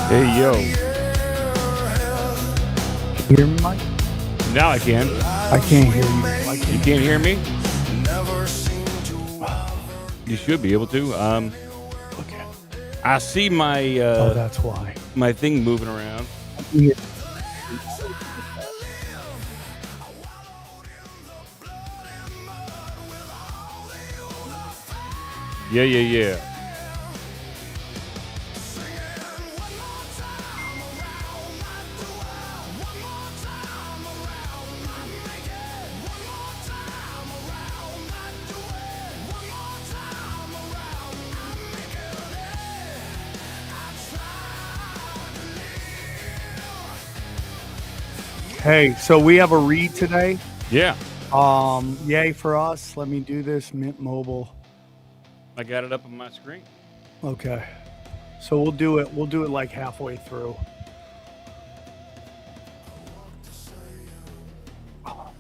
Hey, yo. Can you hear me, Mike? Now I can. I can't hear you. You can't hear me? You should be able to. Okay. I see my That's why. my thing moving around. Yeah. Yeah. Hey, so we have a read today. Yeah. Yay for us. Let me do this. Mint Mobile. I got it up on my screen. Okay. So we'll do it. We'll do it like halfway through. All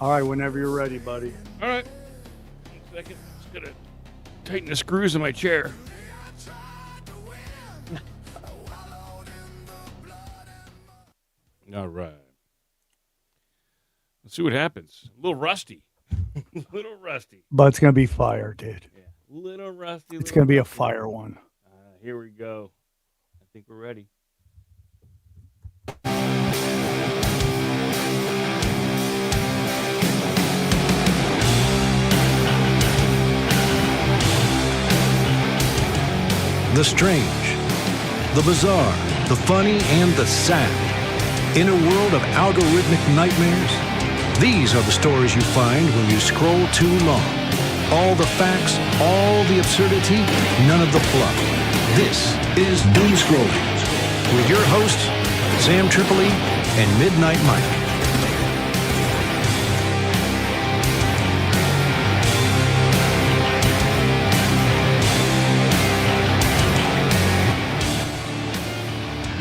right, whenever you're ready, buddy. All right. 1 second. Just gotta tighten the screws in my chair. All right. Let's see what happens. A little rusty. Little rusty. But it's going to be fire, dude. Yeah. Little rusty. It's going to be a fire one. Here we go. I think we're ready. The strange, the bizarre, the funny, and the sad. In a world of algorithmic nightmares, these are the stories you find when you scroll too long. All the facts, all the absurdity, none of the fluff. This is Doom Scrolling with your hosts, Sam Tripoli and Midnight Mike.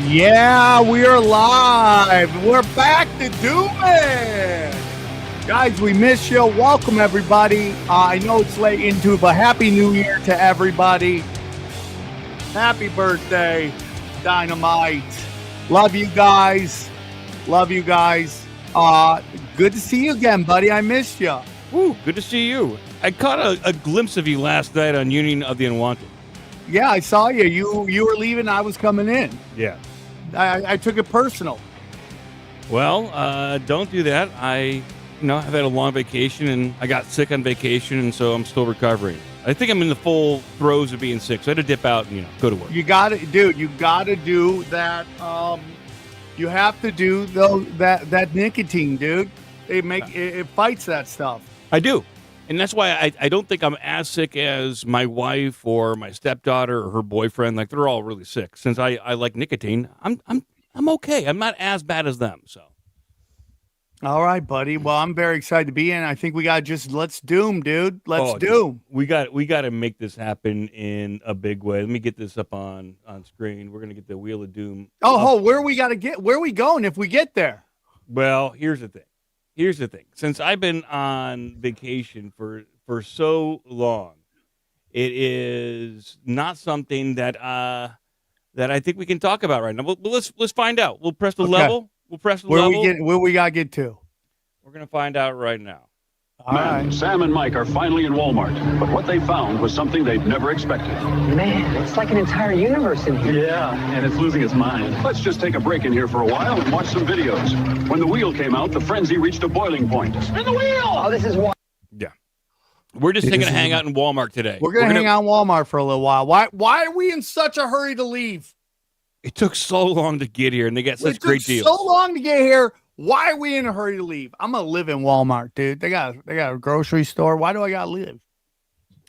Yeah, we are live. We're back to do it. Guys, we miss you. Welcome, everybody. I know it's late into, but Happy New Year to everybody. Happy birthday, Dynamite. Love you guys. Love you guys. Good to see you again, buddy. I missed you. Woo, good to see you. I caught a glimpse of you last night on Union of the Unwanted. Yeah, I saw you. You were leaving. I was coming in. Yeah. I took it personal. Well, don't do that. I've had a long vacation and I got sick on vacation, and so I'm still recovering. I think I'm in the full throes of being sick, so I had to dip out and go to work. You got to, dude. You got to do that. You have to do that nicotine, dude. It fights that stuff. I do, and that's why I don't think I'm as sick as my wife or my stepdaughter or her boyfriend. Like, they're all really sick. Since I like nicotine, I'm okay. I'm not as bad as them. So. All right, buddy. Well, I'm very excited to be in. I think we got let's doom, dude. Let's doom. We got to make this happen in a big way. Let me get this up on screen. We're gonna get the Wheel of Doom. Where are we going if we get there? Well, here's the thing. Since I've been on vacation for so long, it is not something that I think we can talk about right now. But let's find out. We'll press the level. We'll press the level. Where we gotta get to? We're gonna find out right now. All right. Sam and Mike are finally in Walmart, but what they found was something they'd never expected. Man, it's like an entire universe in here. Yeah, and it's losing its mind. Let's just take a break in here for a while and watch some videos. When the wheel came out, the frenzy reached a boiling point. Spin the wheel! Oh, this is why. Yeah. We're just taking a hang out in Walmart today. We're gonna hang out in Walmart for a little while. Why are we in such a hurry to leave? It took so long to get here, and they got such great deals. So long to get here. Why are we in a hurry to leave? I'm gonna live in Walmart, dude. They got a grocery store. Why do I gotta live?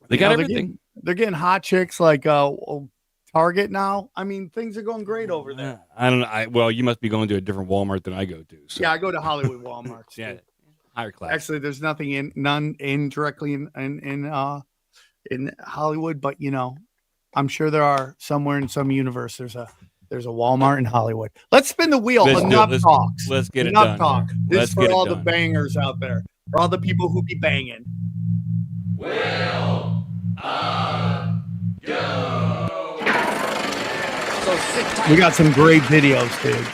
They got everything. They're getting hot chicks like Target now. I mean, things are going great over there. I don't know. Well, you must be going to a different Walmart than I go to. So. Yeah, I go to Hollywood Walmarts. Yeah, higher class. Actually, there's none directly in Hollywood, but I'm sure there are somewhere in some universe. There's a Walmart in Hollywood. Let's spin the wheel. Enough talks. Let's get it Enough done. talk. This Let's is for get it all done. the bangers out there. For all the people who be banging. Wheel of Doom. We got some great videos, dude.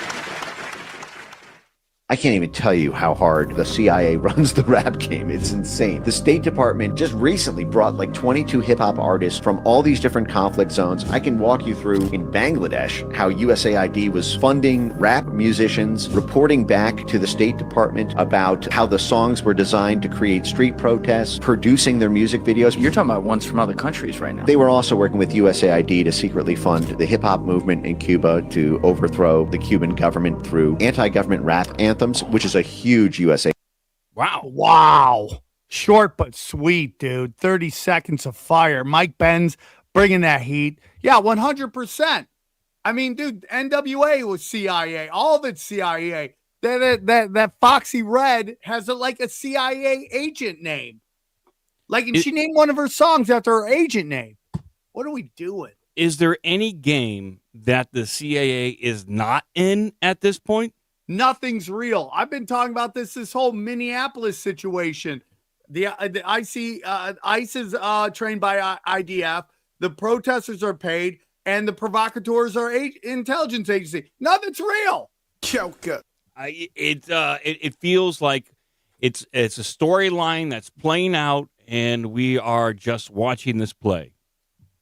I can't even tell you how hard the CIA runs the rap game. It's insane. The State Department just recently brought like 22 hip-hop artists from all these different conflict zones. I can walk you through in Bangladesh how USAID was funding rap musicians, reporting back to the State Department about how the songs were designed to create street protests, producing their music videos. You're talking about ones from other countries right now. They were also working with USAID to secretly fund the hip-hop movement in Cuba to overthrow the Cuban government through anti-government rap anthems, which is a huge USA. Wow. Short but sweet, dude. 30 seconds of fire. Mike Benz bringing that heat. Yeah, 100%. I mean, dude, NWA was CIA. All of it's CIA. That Foxy Red has like a CIA agent name. Like, and she named one of her songs after her agent name. What are we doing? Is there any game that the CIA is not in at this point? Nothing's real. I've been talking about this whole Minneapolis situation. The ICE is trained by IDF. The protesters are paid, and the provocateurs are intelligence agency. Nothing's real. Joker. It feels like it's a storyline that's playing out, and we are just watching this play.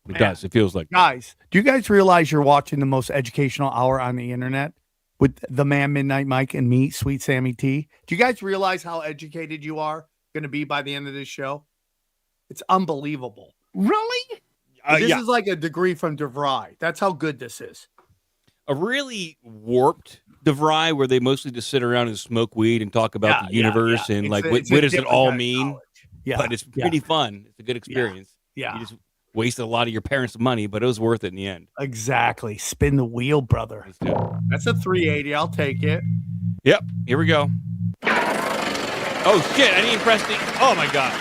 It does. It feels like. Guys, do you guys realize you're watching the most educational hour on the internet? With the man Midnight Mike and me, Sweet Sammy T. Do you guys realize how educated you are going to be by the end of this show? It's unbelievable. Really? This is like a degree from DeVry. That's how good this is. A really warped DeVry where they mostly just sit around and smoke weed and talk about the universe and like what does it all mean? Yeah, but it's pretty fun. It's a good experience. Yeah. You just wasted a lot of your parents' money, but it was worth it in the end. Exactly. Spin the wheel, brother. Let's do it. That's a 380. I'll take it. Yep. Here we go. Oh, shit. I didn't press the... Oh, my God.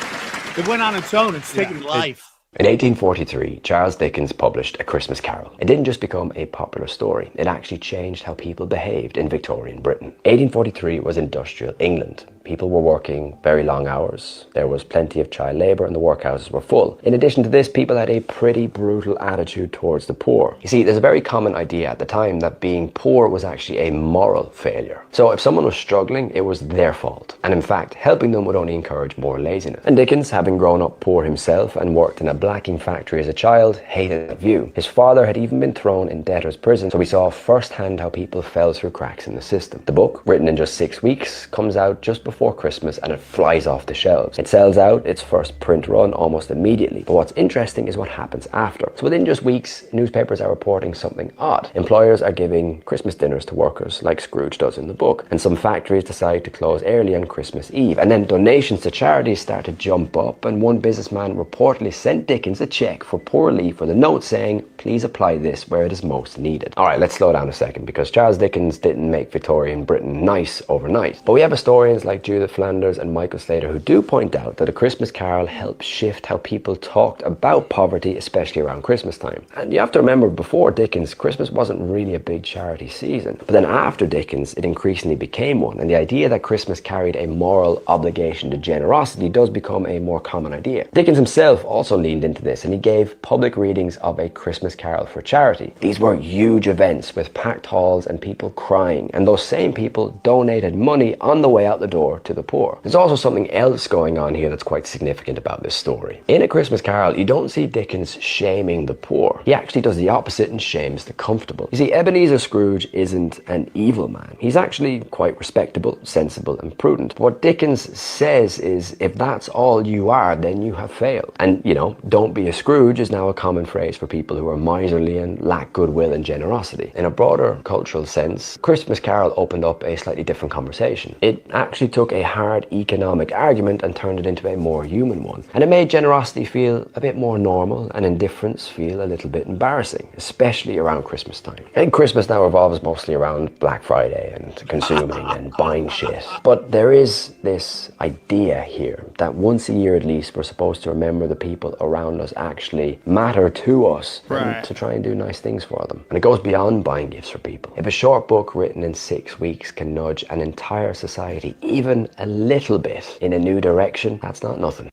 It went on its own. It's taking life. In 1843, Charles Dickens published A Christmas Carol. It didn't just become a popular story, it actually changed how people behaved in Victorian Britain. 1843 was industrial England. People were working very long hours. There was plenty of child labor and the workhouses were full. In addition to this, people had a pretty brutal attitude towards the poor. You see, there's a very common idea at the time that being poor was actually a moral failure. So if someone was struggling, it was their fault. And in fact, helping them would only encourage more laziness. And Dickens, having grown up poor himself and worked in a blacking factory as a child, hated that view. His father had even been thrown in debtor's prison, so we saw firsthand how people fell through cracks in the system. The book, written in just 6 weeks, comes out just before Christmas and it flies off the shelves. It sells out its first print run almost immediately. But what's interesting is what happens after. So within just weeks, newspapers are reporting something odd. Employers are giving Christmas dinners to workers like Scrooge does in the book. And some factories decide to close early on Christmas Eve. And then donations to charities start to jump up, and one businessman reportedly sent Dickens a check for poor relief with a note saying, please apply this where it is most needed. Alright, let's slow down a second, because Charles Dickens didn't make Victorian Britain nice overnight. But we have historians like Judith Flanders and Michael Slater who do point out that A Christmas Carol helped shift how people talked about poverty, especially around Christmas time. And you have to remember, before Dickens, Christmas wasn't really a big charity season. But then after Dickens, it increasingly became one, and the idea that Christmas carried a moral obligation to generosity does become a more common idea. Dickens himself also leaned into this, and he gave public readings of A Christmas Carol for charity. These were huge events with packed halls and people crying, and those same people donated money on the way out the door to the poor. There's also something else going on here that's quite significant about this story. In A Christmas Carol, you don't see Dickens shaming the poor. He actually does the opposite and shames the comfortable. You see, Ebenezer Scrooge isn't an evil man. He's actually quite respectable, sensible and prudent. What Dickens says is, if that's all you are, then you have failed. And, you know, don't be a Scrooge is now a common phrase for people who are miserly and lack goodwill and generosity. In a broader cultural sense, Christmas Carol opened up a slightly different conversation. It actually took a hard economic argument and turned it into a more human one. And it made generosity feel a bit more normal and indifference feel a little bit embarrassing, especially around Christmas time. I think Christmas now revolves mostly around Black Friday and consuming and buying shit. But there is this idea here that once a year at least, we're supposed to remember the people around us actually matter to us, and to try and do nice things for them. And it goes beyond buying gifts for people. If a short book written in 6 weeks can nudge an entire society even a little bit in a new direction, that's not nothing.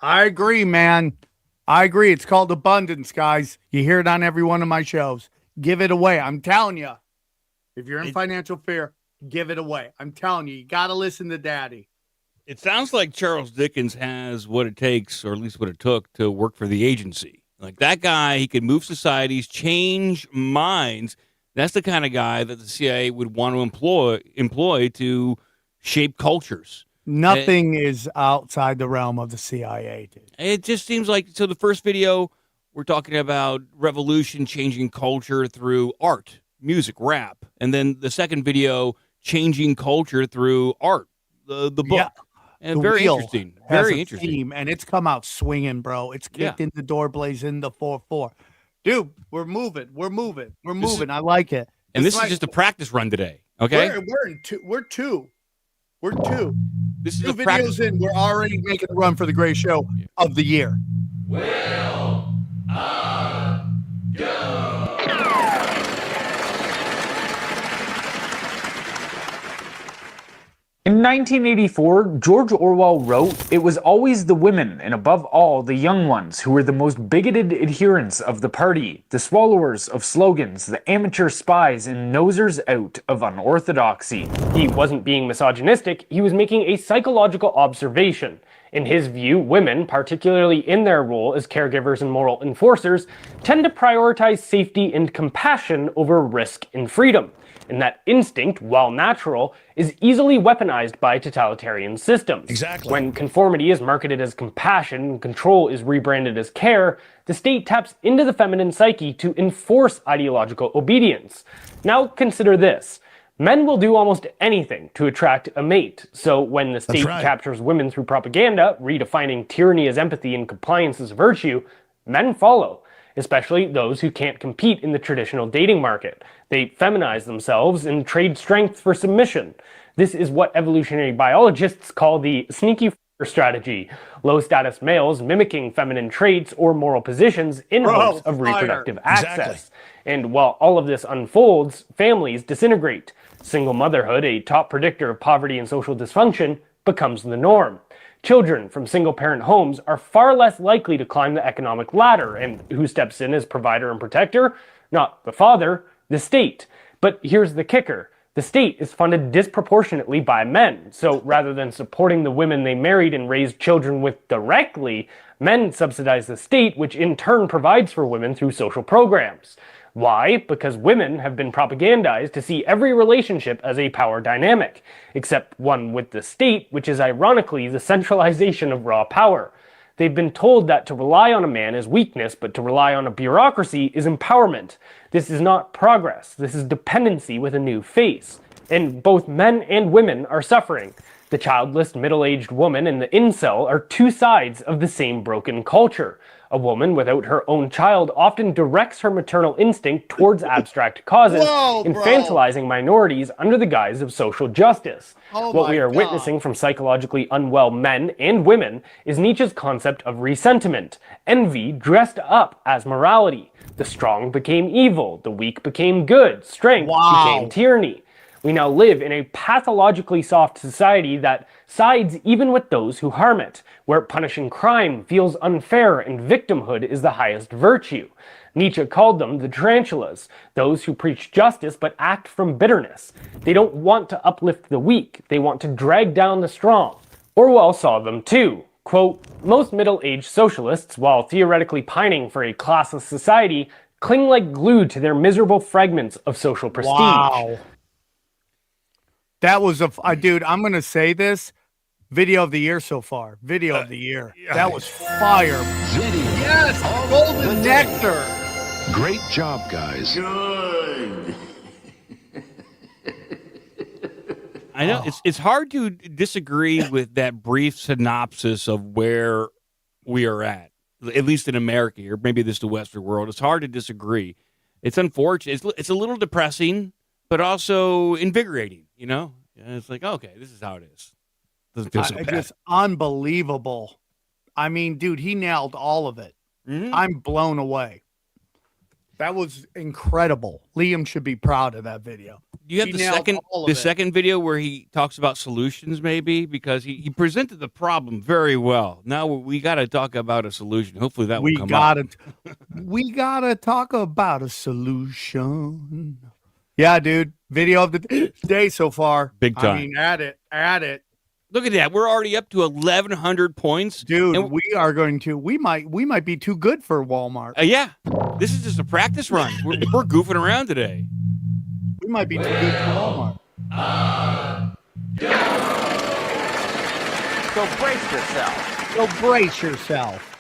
I agree, man. I agree. It's called abundance, guys. You hear it on every one of my shows. Give it away. I'm telling you. If you're in financial fear, give it away. I'm telling you, you got to listen to Daddy. It sounds like Charles Dickens has what it takes, or at least what it took, to work for the agency. Like that guy, he could move societies, change minds. That's the kind of guy that the CIA would want to employ to shape cultures. Nothing is outside the realm of the CIA, dude. It just seems like, so the first video, we're talking about revolution, changing culture through art, music, rap. And then the second video, changing culture through art, the book. Yeah. And very interesting. Very interesting. Theme, and it's come out swinging, bro. It's kicked in the door, blazing the 4-4. Dude, we're moving. I like it. And this is just a practice run today. Okay. We're two. This is two videos in. We're already making a run for the greatest show of the year. Will go. In 1984, George Orwell wrote, "It was always the women, and above all the young ones, who were the most bigoted adherents of the party, the swallowers of slogans, the amateur spies and nosers out of unorthodoxy." He wasn't being misogynistic, he was making a psychological observation. In his view, women, particularly in their role as caregivers and moral enforcers, tend to prioritize safety and compassion over risk and freedom. And that instinct, while natural, is easily weaponized by totalitarian systems. Exactly. When conformity is marketed as compassion and control is rebranded as care, the state taps into the feminine psyche to enforce ideological obedience. Now consider this. Men will do almost anything to attract a mate, so when the state captures women through propaganda, redefining tyranny as empathy and compliance as virtue, men follow. Especially those who can't compete in the traditional dating market. They feminize themselves and trade strength for submission. This is what evolutionary biologists call the sneaky strategy. Low-status males mimicking feminine traits or moral positions in hopes of reproductive access. And while all of this unfolds, families disintegrate. Single motherhood, a top predictor of poverty and social dysfunction, becomes the norm. Children from single-parent homes are far less likely to climb the economic ladder, and who steps in as provider and protector? Not the father, the state. But here's the kicker. The state is funded disproportionately by men, so rather than supporting the women they married and raised children with directly, men subsidize the state, which in turn provides for women through social programs. Why? Because women have been propagandized to see every relationship as a power dynamic, except one with the state, which is ironically the centralization of raw power. They've been told that to rely on a man is weakness, but to rely on a bureaucracy is empowerment. This is not progress. This is dependency with a new face. And both men and women are suffering. The childless middle-aged woman and the incel are two sides of the same broken culture. A woman without her own child often directs her maternal instinct towards abstract causes, infantilizing minorities under the guise of social justice. What we are witnessing from psychologically unwell men and women is Nietzsche's concept of resentiment, envy dressed up as morality. The strong became evil, the weak became good, strength became tyranny. We now live in a pathologically soft society that sides even with those who harm it, where punishing crime feels unfair and victimhood is the highest virtue. Nietzsche called them the tarantulas, those who preach justice but act from bitterness. They don't want to uplift the weak, they want to drag down the strong. Orwell saw them too. Quote, "Most middle-aged socialists, while theoretically pining for a classless society, cling like glue to their miserable fragments of social prestige." Wow. That was dude, I'm going to say this. Video of the year so far. Video of the year. That was fire. Video. Yes, golden nectar. Great job, guys. Good. I know it's hard to disagree with that brief synopsis of where we are at least in America, or maybe this is the Western world. It's hard to disagree. It's unfortunate. It's a little depressing, but also invigorating. You know, it's like, okay, this is how it is. Doesn't feel so bad. Just unbelievable. I mean, dude, he nailed all of it. I'm blown away. That was incredible. Liam should be proud of that video. Do you have He the nailed second all of the it. second video where he talks about solutions, maybe? Because he presented the problem very well. Now we got to talk about a solution. Hopefully that will come up. We gotta talk about a solution. Yeah, dude. Video of the day so far. Big time. I mean, add it. Look at that. We're already up to 1,100 points. Dude, And we might be too good for Walmart. yeah, this is just a practice run. We're goofing around today. We might be too good for Walmart. So brace yourself. So brace yourself.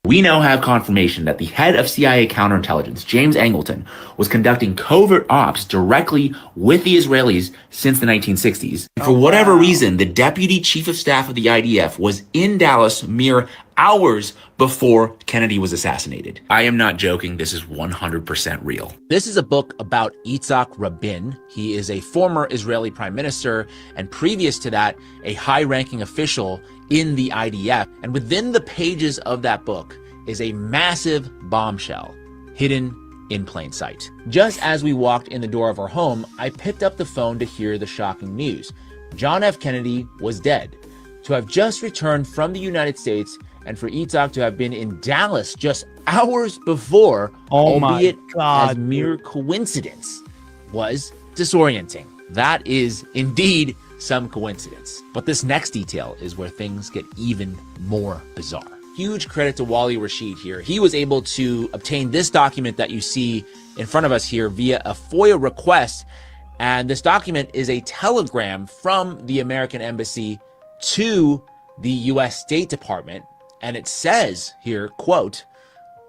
We now have confirmation that the head of CIA counterintelligence, James Angleton, was conducting covert ops directly with the Israelis since the 1960s. And for whatever reason, the deputy chief of staff of the IDF was in Dallas mere hours before Kennedy was assassinated. I am not joking. This is 100% real. This is a book about Yitzhak Rabin. He is a former Israeli prime minister, and previous to that, a high-ranking official in the IDF. And within the pages of that book is a massive bombshell hidden in plain sight. Just as we walked in the door of our home, I picked up the phone to hear the shocking news. John F. Kennedy was dead. To have just returned from the United States and for Yitzhak to have been in Dallas just hours before, albeit as mere coincidence, was disorienting. That is indeed some coincidence. But this next detail is where things get even more bizarre. Huge credit to Wally Rashid here. He was able to obtain this document that you see in front of us here via a FOIA request. And this document is a telegram from the American embassy to the US State Department. And it says here, quote,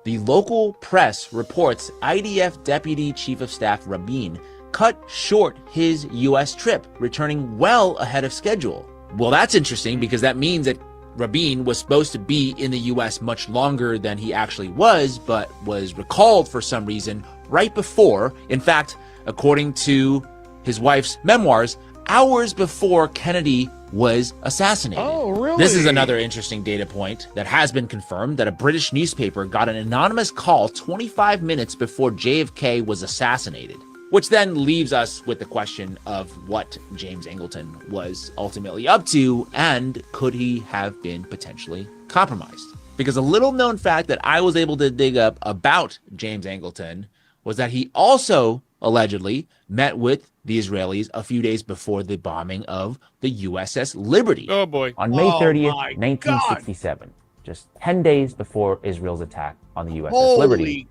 "The local press reports IDF Deputy Chief of Staff Rabin cut short his US trip, returning well ahead of schedule." Well, that's interesting because that means that Rabin was supposed to be in the US much longer than he actually was, but was recalled for some reason right before, in fact, according to his wife's memoirs, hours before Kennedy was assassinated. Oh, really? This is another interesting data point that has been confirmed that a British newspaper got an anonymous call 25 minutes before JFK was assassinated. Which then leaves us with the question of what James Angleton was ultimately up to, and could he have been potentially compromised? Because a little known fact that I was able to dig up about James Angleton was that he also allegedly met with the Israelis a few days before the bombing of the USS Liberty. Oh boy. On May 30th, 1967, just 10 days before Israel's attack on the USS Liberty,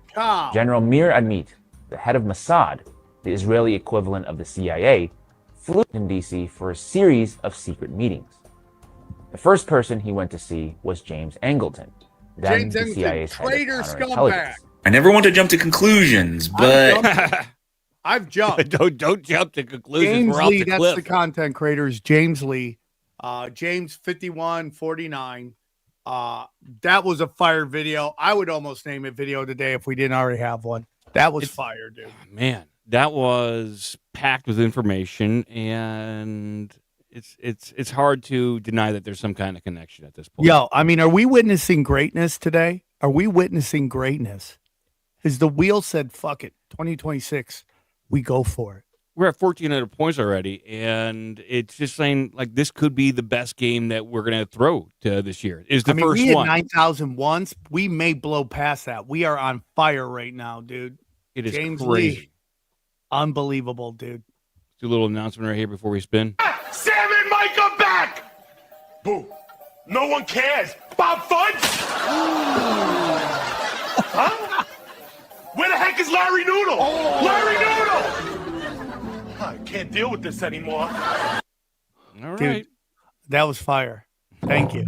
General Mir Amit, the head of Mossad, the Israeli equivalent of the CIA, flew in DC for a series of secret meetings. The first person he went to see was James Angleton, then the CIA's head of counterintelligence. I never want to jump to conclusions, but I've jumped. don't jump to conclusions. James We're off Lee, the that's cliff. the content creators. James Lee, James 5149. That was a fire video. I would almost name it video today if we didn't already have one. That was fire, dude. Man, that was packed with information, and it's hard to deny that there's some kind of connection at this point. Yo, I mean, are we witnessing greatness today? Are we witnessing greatness? Is the wheel said, fuck it, 2026, we go for it. We're at 1,400 points already, and it's just saying, like, this could be the best game that we're going to throw to this year. Is the first we hit one. 9,000 once. We may blow past that. We are on fire right now, dude. It is James crazy. Lee. Unbelievable, dude. Do a little announcement right here before we spin. Sam and Mike are back! Boo. No one cares. Bob Fudge? Huh? Where the heck is Larry Noodle? Larry Noodle! I can't deal with this anymore. All right. Dude, that was fire. Thank you.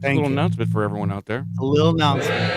A little announcement for everyone out there. A little announcement.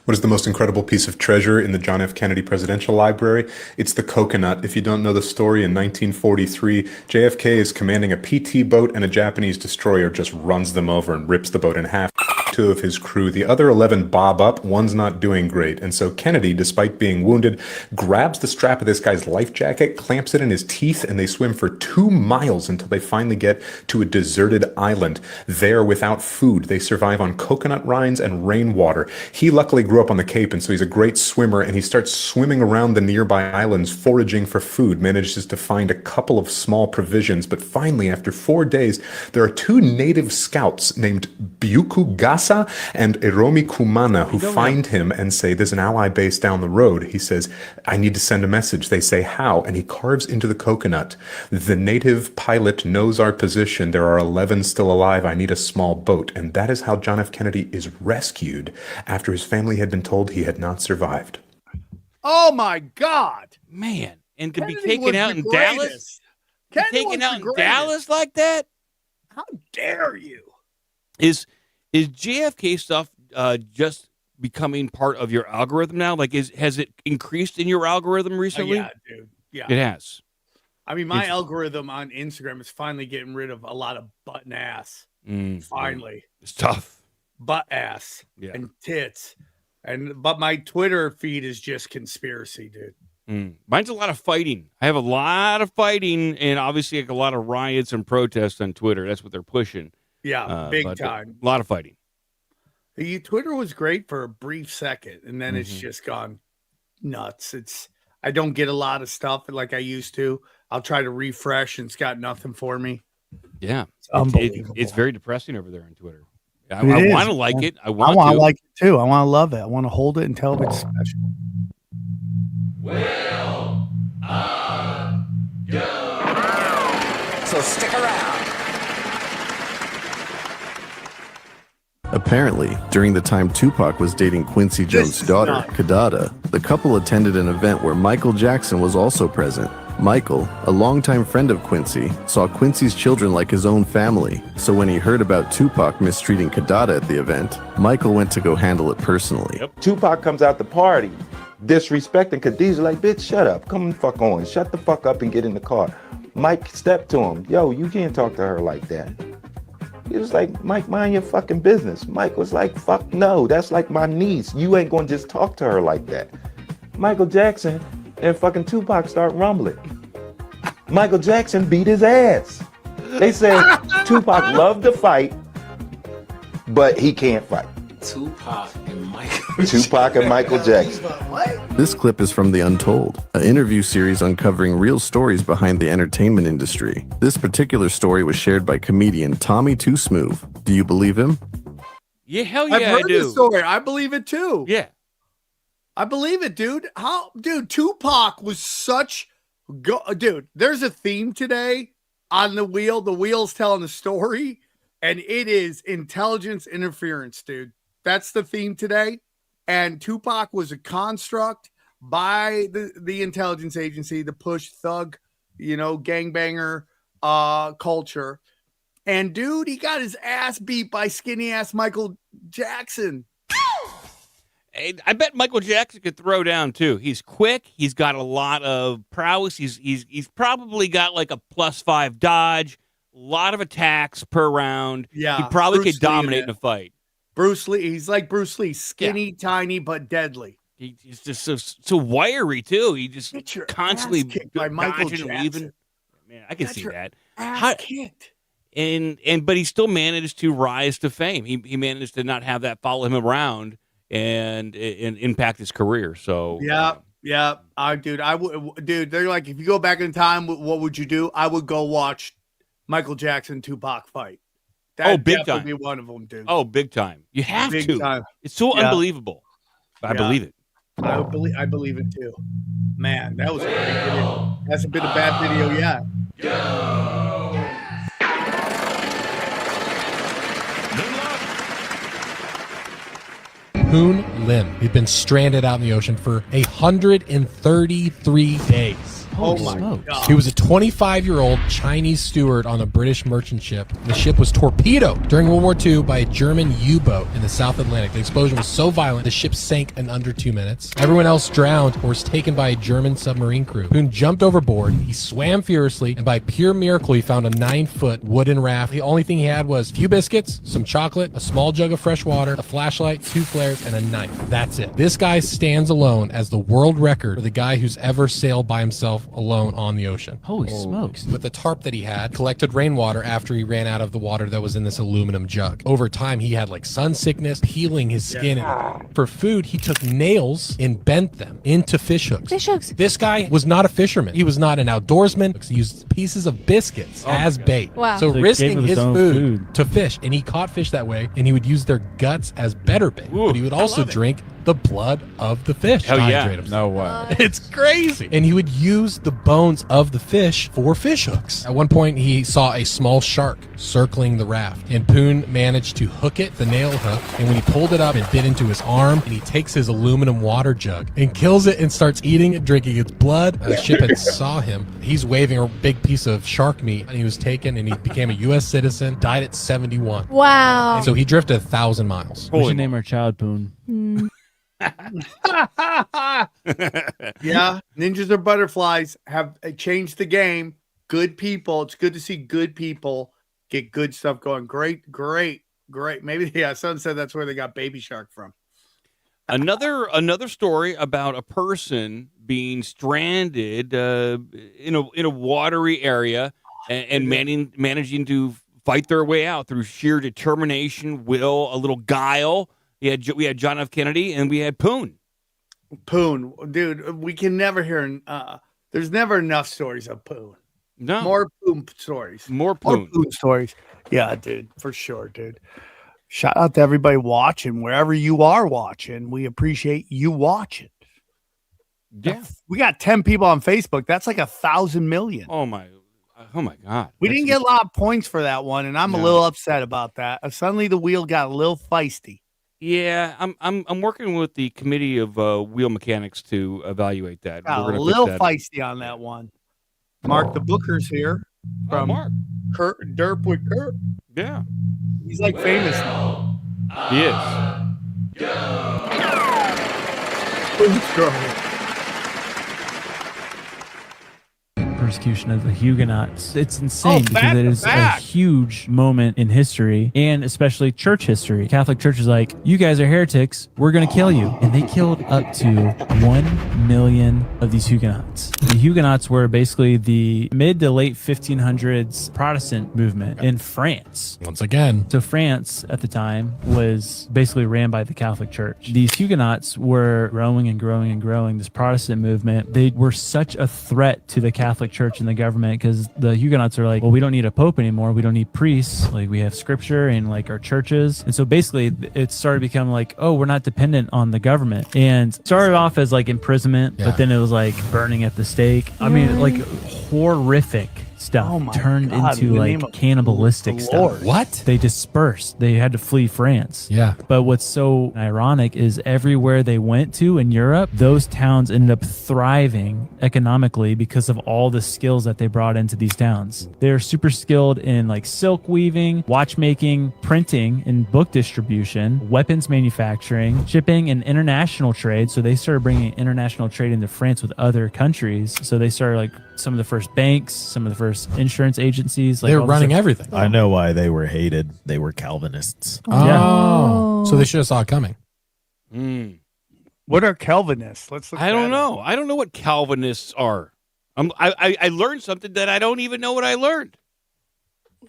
What is the most incredible piece of treasure in the John F. Kennedy Presidential Library? It's the coconut. If you don't know the story, in 1943, JFK is commanding a PT boat and a Japanese destroyer just runs them over and rips the boat in half. 2 of his crew. The other 11 bob up. One's not doing great. And so Kennedy, despite being wounded, grabs the strap of this guy's life jacket, clamps it in his teeth, and they swim for 2 miles until they finally get to a deserted island. There, without food, they survive on coconut rinds and rainwater. He luckily grew up on the Cape, and so he's a great swimmer, and he starts swimming around the nearby islands, foraging for food, manages to find a couple of small provisions, but finally, after 4 days, there are 2 native scouts named Byukugasa and Eromi Kumana who find him and say, there's an ally base down the road. He says, I need to send a message. They say, how? And he carves into the coconut. The native pilot knows our position. There are 11 still alive. I need a small boat. And that is how John F. Kennedy is rescued after his family had been told he had not survived. Oh my God, man! And to Kennedy be taken was out the in greatest. Dallas, Kennedy taken was out the in greatest. Dallas like that. How dare you? Is JFK stuff just becoming part of your algorithm now? Like, has it increased in your algorithm recently? Yeah, dude. Yeah, it has. I mean, my algorithm on Instagram is finally getting rid of a lot of butt and ass. Finally, it's tough. Butt ass and tits, but my Twitter feed is just conspiracy, dude. Mine's a lot of fighting. I have a lot of fighting, and obviously like a lot of riots and protests on Twitter. That's what they're pushing. Yeah, big time. A lot of fighting. Twitter was great for a brief second, and then it's just gone nuts. I don't get a lot of stuff like I used to. I'll try to refresh, and it's got nothing for me. Yeah, it's unbelievable. It's very depressing over there on Twitter. I want to like it. I want to like it too. I want to love it. I want to hold it and tell it it's special. So stick around. Apparently, during the time Tupac was dating Quincy Jones' daughter, Kadada, the couple attended an event where Michael Jackson was also present. Michael, a longtime friend of Quincy, saw Quincy's children like his own family, so when he heard about Tupac mistreating Kadada at the event, Michael went to go handle it personally. Tupac comes out the party, disrespecting Khadijah, like, bitch, shut up, come the fuck on, shut the fuck up and get in the car. Mike stepped to him, yo, you can't talk to her like that. He was like, Mike, mind your fucking business. Mike was like, fuck no, that's like my niece. You ain't gonna just talk to her like that. Michael Jackson and fucking Tupac start rumbling. Michael Jackson beat his ass. They said Tupac loved to fight, but he can't fight. Tupac and Michael Jackson. This clip is from The Untold, an interview series uncovering real stories behind the entertainment industry. This particular story was shared by comedian Tommy Too Smooth. Do you believe him? Yeah, hell yeah, I've heard I do. the story. I believe it too. Yeah. I believe it, dude. Dude, Tupac was such dude, there's a theme today on the wheel. The wheel's telling the story, and it is intelligence interference, dude. That's the theme today. And Tupac was a construct by the intelligence agency to push thug, gangbanger culture. And dude, he got his ass beat by skinny ass Michael Jackson. I bet Michael Jackson could throw down too. He's quick. He's got a lot of prowess. He's probably got like a +5 dodge, a lot of attacks per round. Yeah, he probably Bruce could dominate in a fight. Bruce Lee, he's like Bruce Lee, skinny, tiny, but deadly. He's just so wiry too. He just constantly kicked by Michael dodging and Jackson. weaving. Man, I can see that. Ass kicked. But he still managed to rise to fame. He managed to not have that follow him around and impact his career. So yeah. Dude, they're like, if you go back in time, what would you do? I would go watch Michael Jackson Tupac fight. That'd big time. be one of them, dude. Oh, big time. You have Big to. time. It's so unbelievable. I believe it. I believe it too. Man, that was a great video. Hasn't been a bad video yet. Hoon Lim. We've been stranded out in the ocean for 133 days. Oh Holy my smokes. God. He was a 25-year-old Chinese steward on a British merchant ship. The ship was torpedoed during World War II by a German U-boat in the South Atlantic. The explosion was so violent, the ship sank in under 2 minutes. Everyone else drowned or was taken by a German submarine crew. Boone jumped overboard. He swam furiously, and by pure miracle, he found a 9-foot wooden raft. The only thing he had was a few biscuits, some chocolate, a small jug of fresh water, a flashlight, 2 flares, and a knife. That's it. This guy stands alone as the world record for the guy who's ever sailed by himself alone on the ocean. Holy smokes. With the tarp that he had, collected rainwater after he ran out of the water that was in this aluminum jug. Over time, he had like sun sickness, peeling his skin. For food, he took nails and bent them into fish hooks. Fish hooks. This guy was not a fisherman. He was not an outdoorsman. He used pieces of biscuits as bait. Wow. So So he risking gave his his own food to fish. And he caught fish that way, and he would use their guts as better bait. But he would also drink the blood of the fish. Hell to yeah. hydrate himself. No way. It's crazy. And he would use the bones of the fish for fish hooks. At one point, he saw a small shark circling the raft, and Poon managed to hook it, the nail hook, and when he pulled it up, it bit into his arm, and he takes his aluminum water jug and kills it and starts eating it, drinking its blood. The shiphead saw him. He's waving a big piece of shark meat, and he was taken, and he became a U.S. citizen, died at 71. Wow. And so he drifted 1,000 miles. We should name our child Poon. Yeah, ninjas or butterflies have changed the game. Good people. It's good to see good people get good stuff going. Great. Maybe someone said that's where they got Baby Shark from. Another story about a person being stranded in a watery area and managing to fight their way out through sheer determination, will, a little guile. We had John F. Kennedy, and we had Poon. Poon, dude, we can never hear. There's never enough stories of Poon. No, more Poon stories. More Poon stories. Yeah, dude, for sure, dude. Shout out to everybody watching wherever you are watching. We appreciate you watching. Yeah, we got 10 people on Facebook. That's like 1,000 million. Oh my God. We didn't get a lot of points for that one, and I'm a little upset about that. Suddenly the wheel got a little feisty. Yeah, I'm working with the committee of wheel mechanics to evaluate that. Got a little feisty on that one. Mark the Booker's here from Mark. Kirk, Derp with Kirk. Yeah, he's like famous now. He is. Who's growing? Persecution of the Huguenots. It's insane because back it to is a back. huge moment in history, and especially church history. Catholic Church is like, you guys are heretics, we're going to kill you. And they killed up to 1 million of these Huguenots. The Huguenots were basically the mid to late 1500s Protestant movement in France. Once again. So France at the time was basically ran by the Catholic Church. These Huguenots were growing and growing and growing, this Protestant movement. They were such a threat to the Catholic Church and the government because the Huguenots are like, well, we don't need a pope anymore. We don't need priests. Like, we have scripture and like our churches. And so basically it started becoming like, oh, we're not dependent on the government. And started off as like imprisonment, but then it was like burning at the stake. I mean, like horrific stuff turned into like cannibalistic stuff. What? They dispersed. They had to flee France. Yeah. But what's so ironic is everywhere they went to in Europe, those towns ended up thriving economically because of all the skills that they brought into these towns. They're super skilled in like silk weaving, watchmaking, printing, and book distribution, weapons manufacturing, shipping, and international trade. So they started bringing international trade into France with other countries. So they started like some of the first banks, some of the first insurance agencies. Like they were running everything. I know why they were hated. They were Calvinists. Oh. So they should have saw it coming. What are Calvinists? Let's look. I don't know. I don't know what Calvinists are. I learned something that I don't even know what I learned.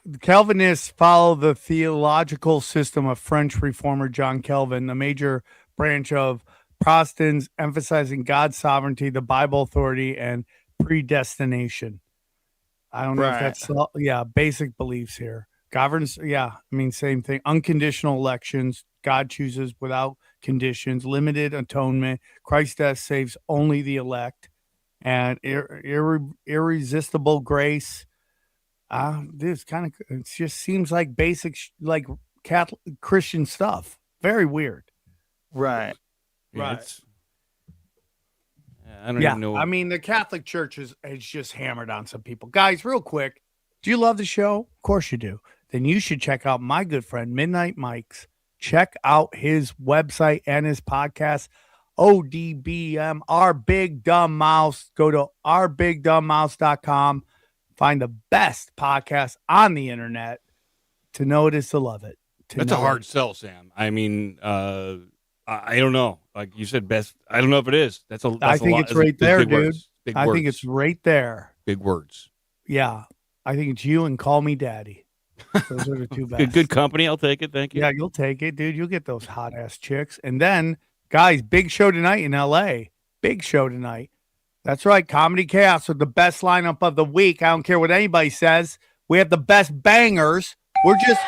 The Calvinists follow the theological system of French reformer John Calvin, a major branch of Protestants emphasizing God's sovereignty, the Bible authority, and predestination. I don't know if that's basic beliefs here. Governs, same thing. Unconditional elections, God chooses without conditions, limited atonement, Christ's death saves only the elect, and irresistible grace. It just seems like basic like Catholic Christian stuff. Very weird. Right. Right. I don't even know. I mean, the Catholic Church is just hammered on some people. Guys, real quick, do you love the show? Of course you do. Then you should check out my good friend, Midnight Mike's. Check out his website and his podcast, ODBM, Our Big Dumb Mouse. Go to ourbigdumbmouse.com. Find the best podcast on the internet. To know it is to love it. That's a hard sell, Sam. I mean, I don't know. Like you said, best. I don't know if it is. I think it's right there, dude. I think it's right there. Big words. Yeah. I think it's you and Call Me Daddy. Those are the two best. Good company. I'll take it. Thank you. Yeah, you'll take it, dude. You'll get those hot ass chicks. And then, guys, big show tonight in LA. Big show tonight. That's right. Comedy Chaos with the best lineup of the week. I don't care what anybody says. We have the best bangers. We're just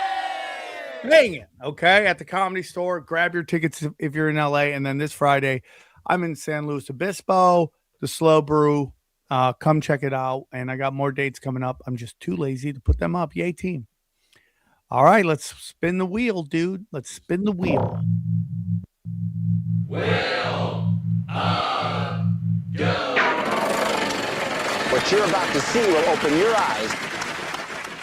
banging, okay? At the Comedy Store. Grab your tickets if you're in LA. And then this Friday, I'm in San Luis Obispo, the Slow Brew. Come check it out. And I got more dates coming up. I'm just too lazy to put them up. Yay, team. All right, let's spin the wheel, dude. Let's spin the wheel. Wheel go. What you're about to see will open your eyes.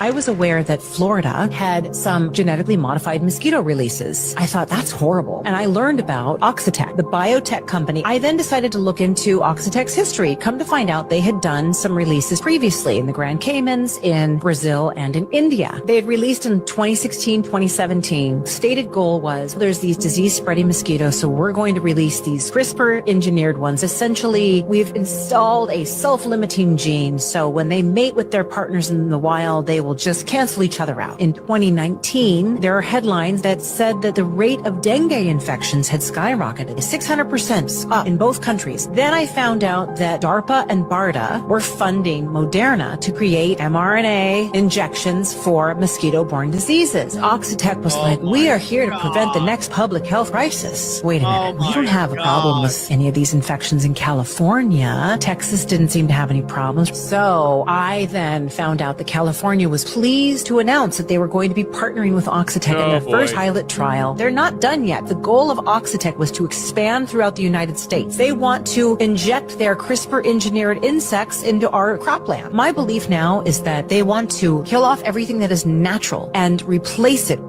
I was aware that Florida had some genetically modified mosquito releases. I thought, that's horrible. And I learned about Oxitec, the biotech company. I then decided to look into Oxitec's history. Come to find out, they had done some releases previously in the Grand Caymans, in Brazil, and in India. They had released in 2016, 2017. Stated goal was, there's these disease-spreading mosquitoes, so we're going to release these CRISPR-engineered ones. Essentially, we've installed a self-limiting gene, so when they mate with their partners in the wild, they will just cancel each other out. In 2019, there are headlines that said that the rate of dengue infections had skyrocketed 600% up in both countries. Then I found out that DARPA and BARDA were funding Moderna to create mRNA injections for mosquito-borne diseases. Oxitec was like, we are here to prevent the next public health crisis. Wait a minute, we don't have a problem with any of these infections in California. Texas didn't seem to have any problems. So I then found out that California was pleased to announce that they were going to be partnering with Oxitec in their first pilot trial. They're not done yet. The goal of Oxitec was to expand throughout the United States. They want to inject their CRISPR-engineered insects into our cropland. My belief now is that they want to kill off everything that is natural and replace it.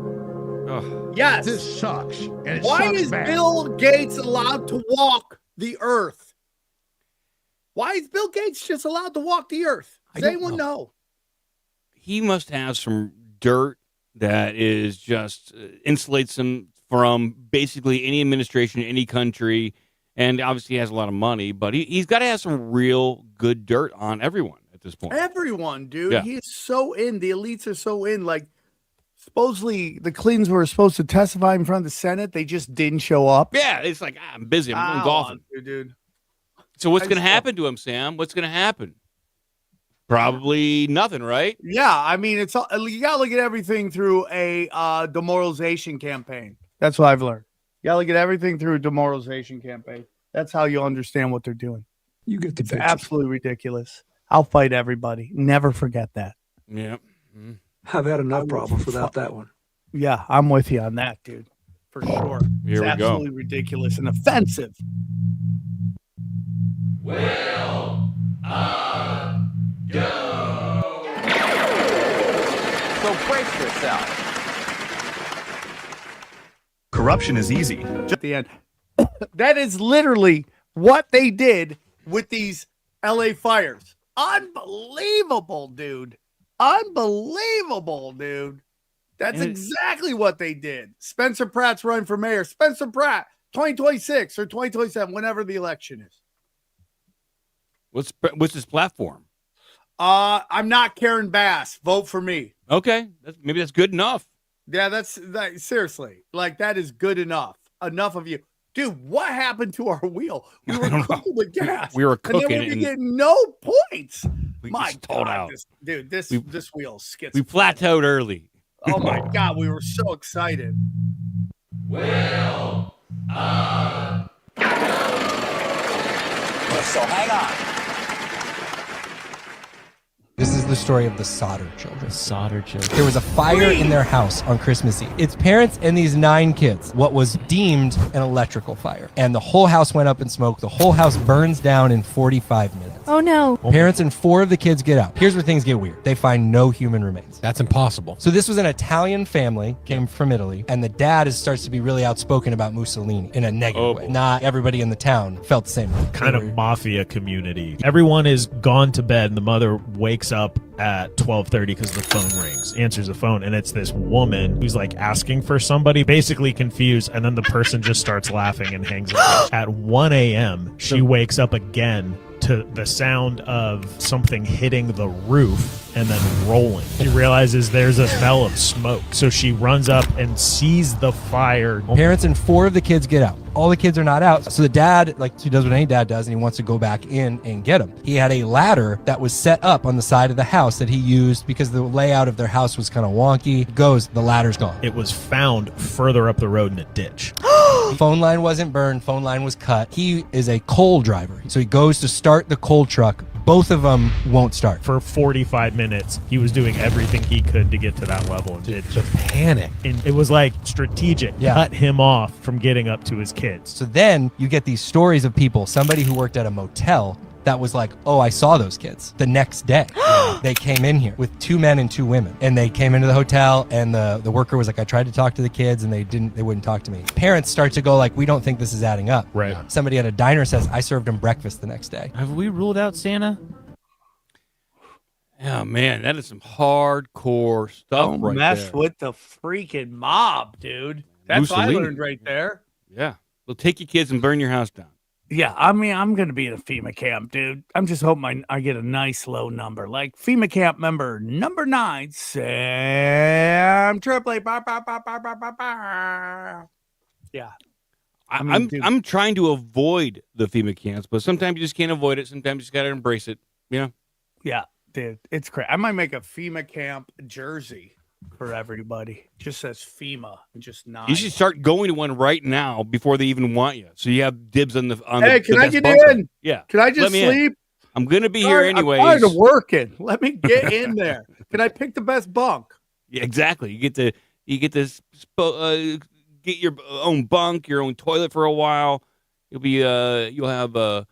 Yes. This sucks. And Why sucks is bad. Bill Gates allowed to walk the earth? Why is Bill Gates just allowed to walk the earth? Does anyone know? He must have some dirt that is just insulates him from basically any administration, any country, and obviously he has a lot of money, but he's got to have some real good dirt on everyone at this point. Everyone, dude. Yeah. He is so in. The elites are so in. Like, supposedly the Clintons were supposed to testify in front of the Senate. They just didn't show up. Yeah, it's like, I'm busy. I'm going golfing. Dude. So what's going to happen to him, Sam? What's going to happen? Probably nothing, right? Yeah, I mean, it's all, you got to look at everything through a demoralization campaign. That's what I've learned. You got to look at everything through a demoralization campaign. That's how you understand what they're doing. You get the It's picture. absolutely ridiculous. I'll fight everybody. Never forget that. Yeah. I've had enough problems without that one. Yeah, I'm with you on that, dude. For sure. Here we it's go. absolutely ridiculous and offensive. So brace yourself. Corruption is easy. At the end. That is literally what they did with these LA fires. Unbelievable, dude. Unbelievable, dude. That's exactly what they did. Spencer Pratt's running for mayor. Spencer Pratt, 2026 or 2027, whenever the election is. What's his platform? I'm not Karen Bass. Vote for me. Okay, maybe that's good enough. Yeah, that's seriously, like, that is good enough. Enough of you. Dude, what happened to our wheel? We were cooking with gas. We were cooking and then we and- getting no points. My stalled God, out. this wheel skits. We plateaued early. Oh my God, we were so excited. So hang on. This is the the story of the Sodder children. Sodder children. There was a fire in their house on Christmas Eve. Its parents and these 9 kids, what was deemed an electrical fire. And the whole house went up in smoke. The whole house burns down in 45 minutes. Oh no. Parents and 4 of the kids get out. Here's where things get weird. They find no human remains. That's impossible. So this was an Italian family, came from Italy, and the dad starts to be really outspoken about Mussolini in a negative way. Not everybody in the town felt the same way. Kind of mafia community. Everyone is gone to bed and the mother wakes up at 12:30 because the phone rings, answers the phone, and it's this woman who's like asking for somebody, basically confused, and then the person just starts laughing and hangs up. At 1 a.m., she wakes up again to the sound of something hitting the roof and then rolling. She realizes there's a smell of smoke, so she runs up and sees the fire. Parents and 4 of the kids get out. All the kids are not out. So the dad, like he does what any dad does, and he wants to go back in and get them. He had a ladder that was set up on the side of the house that he used because the layout of their house was kind of wonky. The ladder's gone. It was found further up the road in a ditch. Phone line wasn't burned. Phone line was cut. He is a coal driver. So he goes to start the coal truck. Both of them won't start. For 45 minutes, he was doing everything he could to get to that level. And The panic. And it was like strategic. Yeah. Cut him off from getting up to his kids. So then you get these stories of people, somebody who worked at a motel that was like, oh, I saw those kids. The next day, they came in here with 2 men and 2 women. And they came into the hotel, and the worker was like, I tried to talk to the kids, and they wouldn't talk to me. Parents start to go like, we don't think this is adding up. Right. Somebody at a diner says, I served him breakfast the next day. Have we ruled out Santa? Oh, man, that is some hardcore stuff Don't right mess there. with the freaking mob, dude. That's what I Mussolini. learned right there. Yeah. They'll take your kids and burn your house down. Yeah, I mean, I'm going to be in a FEMA camp, dude. I'm just hoping I get a nice low number. Like FEMA camp member number 9, Sam Tripoli. Yeah. I'm trying to avoid the FEMA camps, but sometimes you just can't avoid it. Sometimes you just got to embrace it. You know? Yeah, dude. It's crazy. I might make a FEMA camp jersey for everybody. Just says FEMA and just 9. You should start going to one right now before they even want you. So you have dibs on the Hey, can the I best get bunker. in? Yeah. Can I Let just me in. sleep? I'm going to be here anyways. I'm tired of working. Let me get in there. Can I pick the best bunk? Yeah, exactly. You get to get your own bunk, your own toilet for a while. You'll have the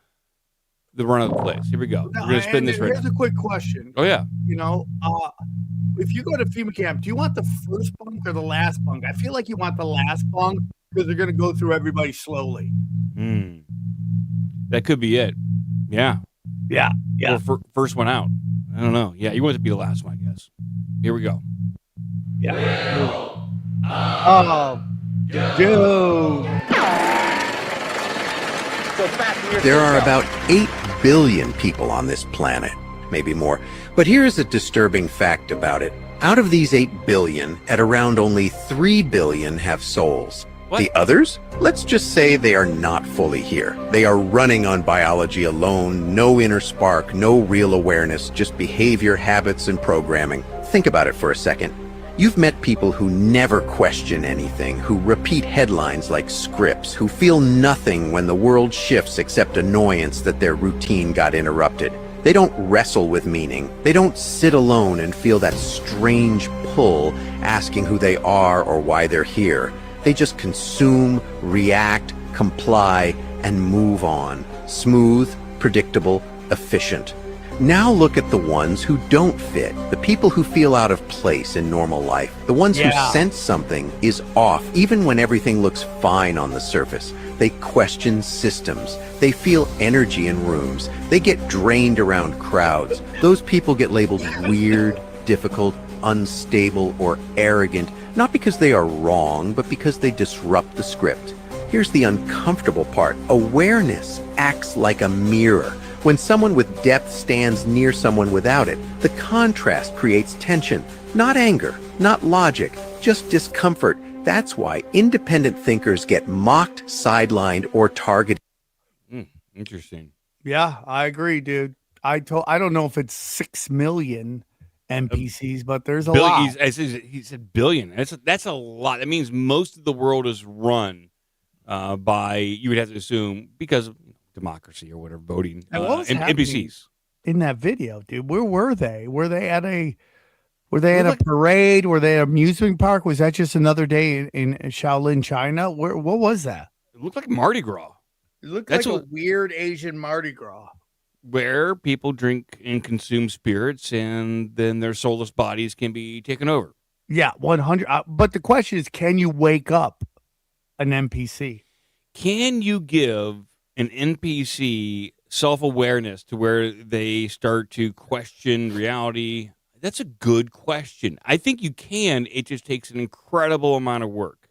run of the place. Here we go. We're gonna spin this right Here's now. a quick question. Oh yeah. You know, if you go to FEMA camp, do you want the first bunk or the last bunk? I feel like you want the last bunk because they're going to go through everybody slowly. That could be it. Yeah. Yeah. Yeah. Or first one out. I don't know. Yeah, you want it to be the last one, I guess. Here we go. Yeah. Oh, dude. There are about 8 billion people on this planet, maybe more. But here's a disturbing fact about it. Out of these 8 billion, at around only 3 billion have souls. What? The others? Let's just say they are not fully here. They are running on biology alone, no inner spark, no real awareness, just behavior, habits, and programming. Think about it for a second. You've met people who never question anything, who repeat headlines like scripts, who feel nothing when the world shifts except annoyance that their routine got interrupted. They don't wrestle with meaning. They don't sit alone and feel that strange pull asking who they are or why they're here. They just consume, react, comply, and move on. Smooth, predictable, efficient. Now look at the ones who don't fit, the people who feel out of place in normal life, the ones who sense something is off, even when everything looks fine on the surface. They question systems. They feel energy in rooms. They get drained around crowds. Those people get labeled weird, difficult, unstable, or arrogant, not because they are wrong, but because they disrupt the script. Here's the uncomfortable part. Awareness acts like a mirror. When someone with depth stands near someone without it, the contrast creates tension, not anger, not logic, just discomfort. That's why independent thinkers get mocked, sidelined, or targeted. Interesting. Yeah, I agree, dude. I don't know if it's 6 million NPCs, but there's a lot. He said billion. That's a lot. That means most of the world is run by, you would have to assume, because of democracy or whatever, voting, And what was happening? NPCs. in that video, dude? Where were they? Were they at a parade? Were they at an amusement park? Was that just another day in Shaolin, China? What was that? It looked like Mardi Gras. It looked That's like a weird Asian Mardi Gras. Where people drink and consume spirits, and then their soulless bodies can be taken over. Yeah, 100. But the question is, can you wake up an NPC? Can you give an NPC self-awareness to where they start to question reality? That's a good question. I think you can. It just takes an incredible amount of work.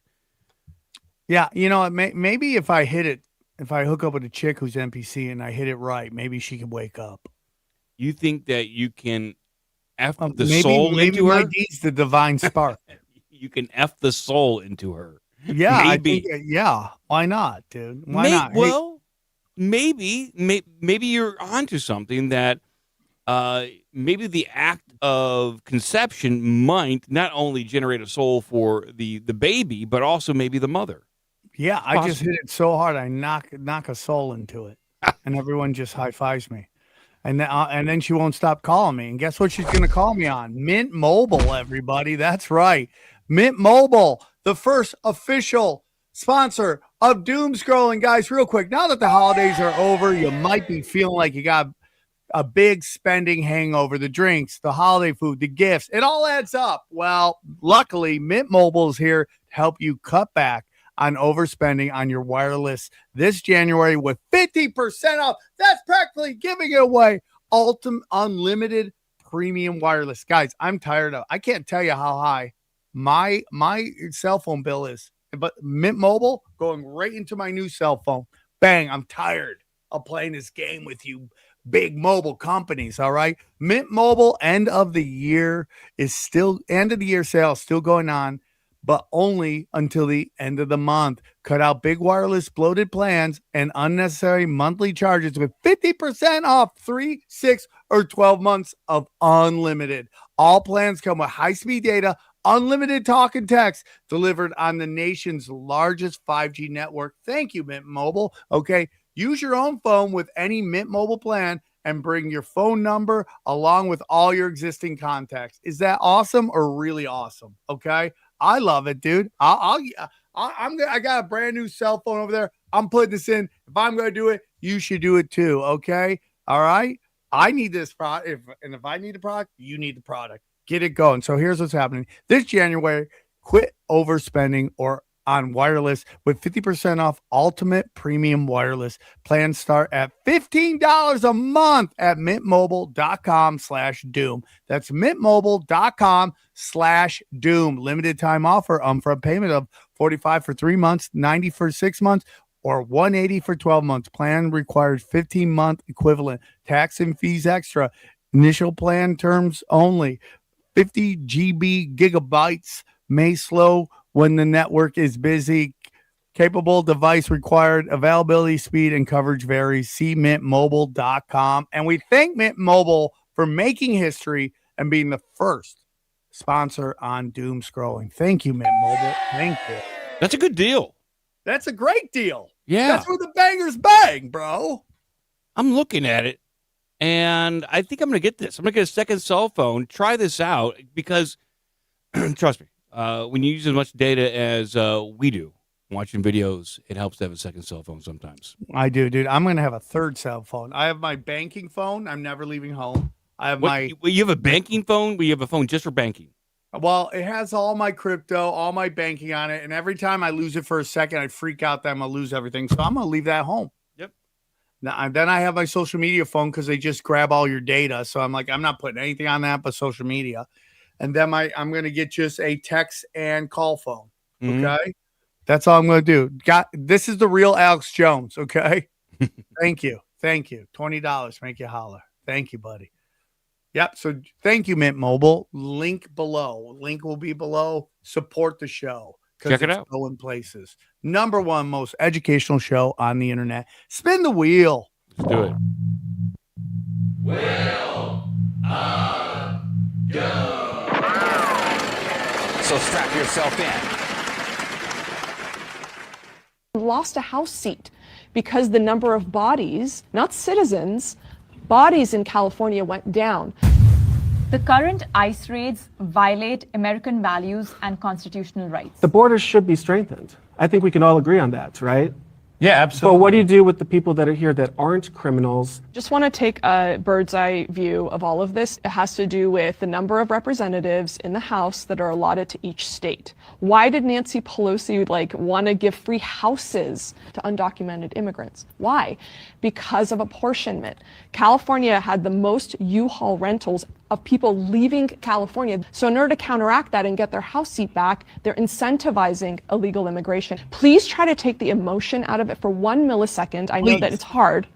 Yeah, maybe if I hook up with a chick who's NPC and I hit it right, maybe she can wake up. You think that you can F the maybe, soul maybe into her? Deed's the divine spark. You can F the soul into her. Yeah, maybe. Yeah, why not, dude? Why not? Well, maybe you're onto something that maybe the act of conception might not only generate a soul for the baby, but also maybe the mother. Yeah, I just hit it so hard I knock a soul into it, and everyone just high fives me, and then she won't stop calling me. And guess what she's gonna call me on? Mint Mobile, everybody. That's right, Mint Mobile, the first official sponsor of Doom Scrolling. Guys, real quick, now that the holidays are over, you might be feeling like you got a big spending hangover. The drinks, the holiday food, the gifts, it all adds up. Well, luckily, Mint Mobile is here to help you cut back on overspending on your wireless this January with 50% off. That's practically giving it away. Ultimate unlimited premium wireless. Guys, I'm tired of, I can't tell you how high my cell phone bill is, but Mint Mobile going right into my new cell phone. Bang, I'm tired of playing this game with you big mobile companies. All right. Mint Mobile end of the year sale still going on, but only until the end of the month. Cut out big wireless bloated plans and unnecessary monthly charges with 50% off 3, 6, or 12 months of unlimited. All plans come with high-speed data, unlimited talk and text delivered on the nation's largest 5G network. Thank you, Mint Mobile. Okay. Use your own phone with any Mint Mobile plan and bring your phone number along with all your existing contacts. Is that awesome or really awesome? Okay. I love it, dude. I got a brand new cell phone over there. I'm putting this in. If I'm going to do it, you should do it too. Okay. All right. I need this product. If I need the product, you need the product. Get it going. So here's what's happening this January. Quit overspending on wireless with 50% off ultimate premium wireless. Plans start at $15 a month at mintmobile.com/doom. That's mintmobile.com/doom. Limited time offer. Upfront payment of $45 for 3 months, $90 for 6 months, or $180 for 12 months. Plan requires 15-month equivalent. Tax and fees extra. Initial plan terms only. 50 GB gigabytes may slow when the network is busy. Capable device required. Availability, speed, and coverage varies. See mintmobile.com. And we thank Mint Mobile for making history and being the first sponsor on Doom Scrolling. Thank you, Mint Mobile. Thank you. That's a good deal. That's a great deal. Yeah. That's where the bangers bang, bro. I'm looking at it, and I think I'm going to get this. I'm going to get a second cell phone, try this out, because trust me, when you use as much data as we do watching videos, it helps to have a second cell phone sometimes. I do, dude. I'm going to have a third cell phone. I have my banking phone. I'm never leaving home. I have you have a banking phone? You have a phone just for banking? Well, it has all my crypto, all my banking on it. And every time I lose it for a second, I freak out that I'm going to lose everything. So I'm going to leave that home. Yep. Now, then I have my social media phone because they just grab all your data. So I'm like, I'm not putting anything on that but social media. And then I'm going to get just a text and call phone. Okay. That's all I'm going to do. This is the real Alex Jones. Okay. Thank you. $20 make you holler. Thank you, buddy. Yep. So thank you, Mint Mobile. Link below. Link will be below. Support the show. Check it out. Going places. Number one most educational show on the internet. Spin the wheel. Let's do it. Wheel of Doom. So strap yourself in. Lost a House seat because the number of bodies, not citizens, bodies in California went down. The current ICE raids violate American values and constitutional rights. The borders should be strengthened. I think we can all agree on that, right? Yeah, absolutely. But what do you do with the people that are here that aren't criminals? Just want to take a bird's eye view of all of this. It has to do with the number of representatives in the House that are allotted to each state. Why did Nancy Pelosi want to give free houses to undocumented immigrants? Why? Because of apportionment. California had the most U-Haul rentals of people leaving California. So in order to counteract that and get their house seat back, they're incentivizing illegal immigration. Please try to take the emotion out of it for 1 millisecond. I know that it's hard,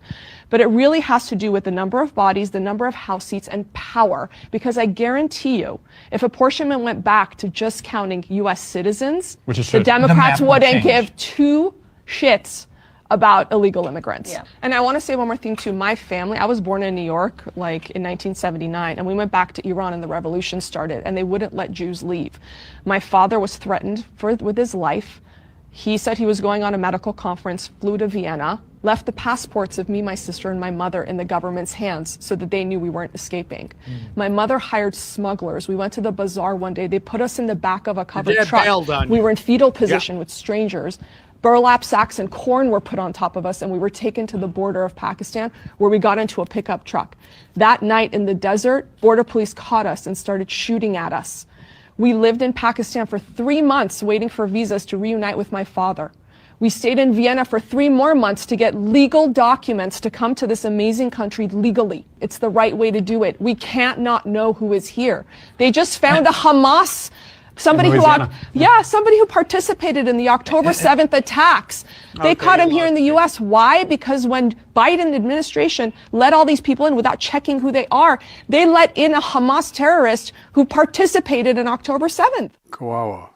but it really has to do with the number of bodies, the number of house seats, and power. Because I guarantee you, if apportionment went back to just counting U.S. citizens, Which is the true. Democrats The map would wouldn't change. give two shits about illegal immigrants. Yeah. And I want to say one more thing too. My family, I was born in New York in 1979, and we went back to Iran and the revolution started, and they wouldn't let Jews leave. My father was threatened with his life. He said he was going on a medical conference, flew to Vienna, left the passports of me, my sister, and my mother in the government's hands so that they knew we weren't escaping. My mother hired smugglers. We went to the bazaar one day. They put us in the back of a covered dad truck. bailed on We you. were in fetal position with strangers. Burlap sacks and corn were put on top of us, and we were taken to the border of Pakistan, where we got into a pickup truck. That night in the desert, border police caught us and started shooting at us. We lived in Pakistan for 3 months waiting for visas to reunite with my father. We stayed in Vienna for 3 more months to get legal documents to come to this amazing country legally. It's the right way to do it. We can't not know who is here. They just found a Hamas, somebody who participated in the October 7th attacks. They caught him here in the U.S. Why? Because when Biden administration let all these people in without checking who they are, they let in a Hamas terrorist who participated in October 7th. Kawawa.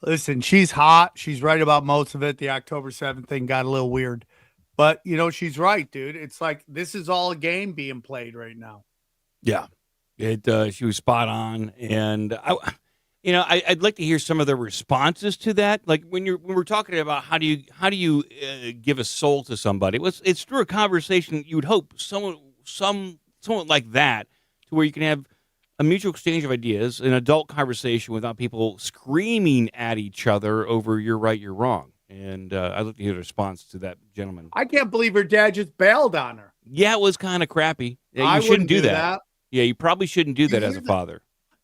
Listen, she's hot. She's right about most of it. The October 7th thing got a little weird. But, she's right, dude. It's like this is all a game being played right now. Yeah. She was spot on. And I'd like to hear some of the responses to that. Like when we're talking about how do you give a soul to somebody? It's through a conversation. You would hope someone like that, to where you can have a mutual exchange of ideas, an adult conversation without people screaming at each other over you're right, you're wrong. And I'd like to hear the response to that gentleman. I can't believe her dad just bailed on her. Yeah, it was kind of crappy. Yeah, I you shouldn't wouldn't do that. Yeah, you probably shouldn't do that as a father.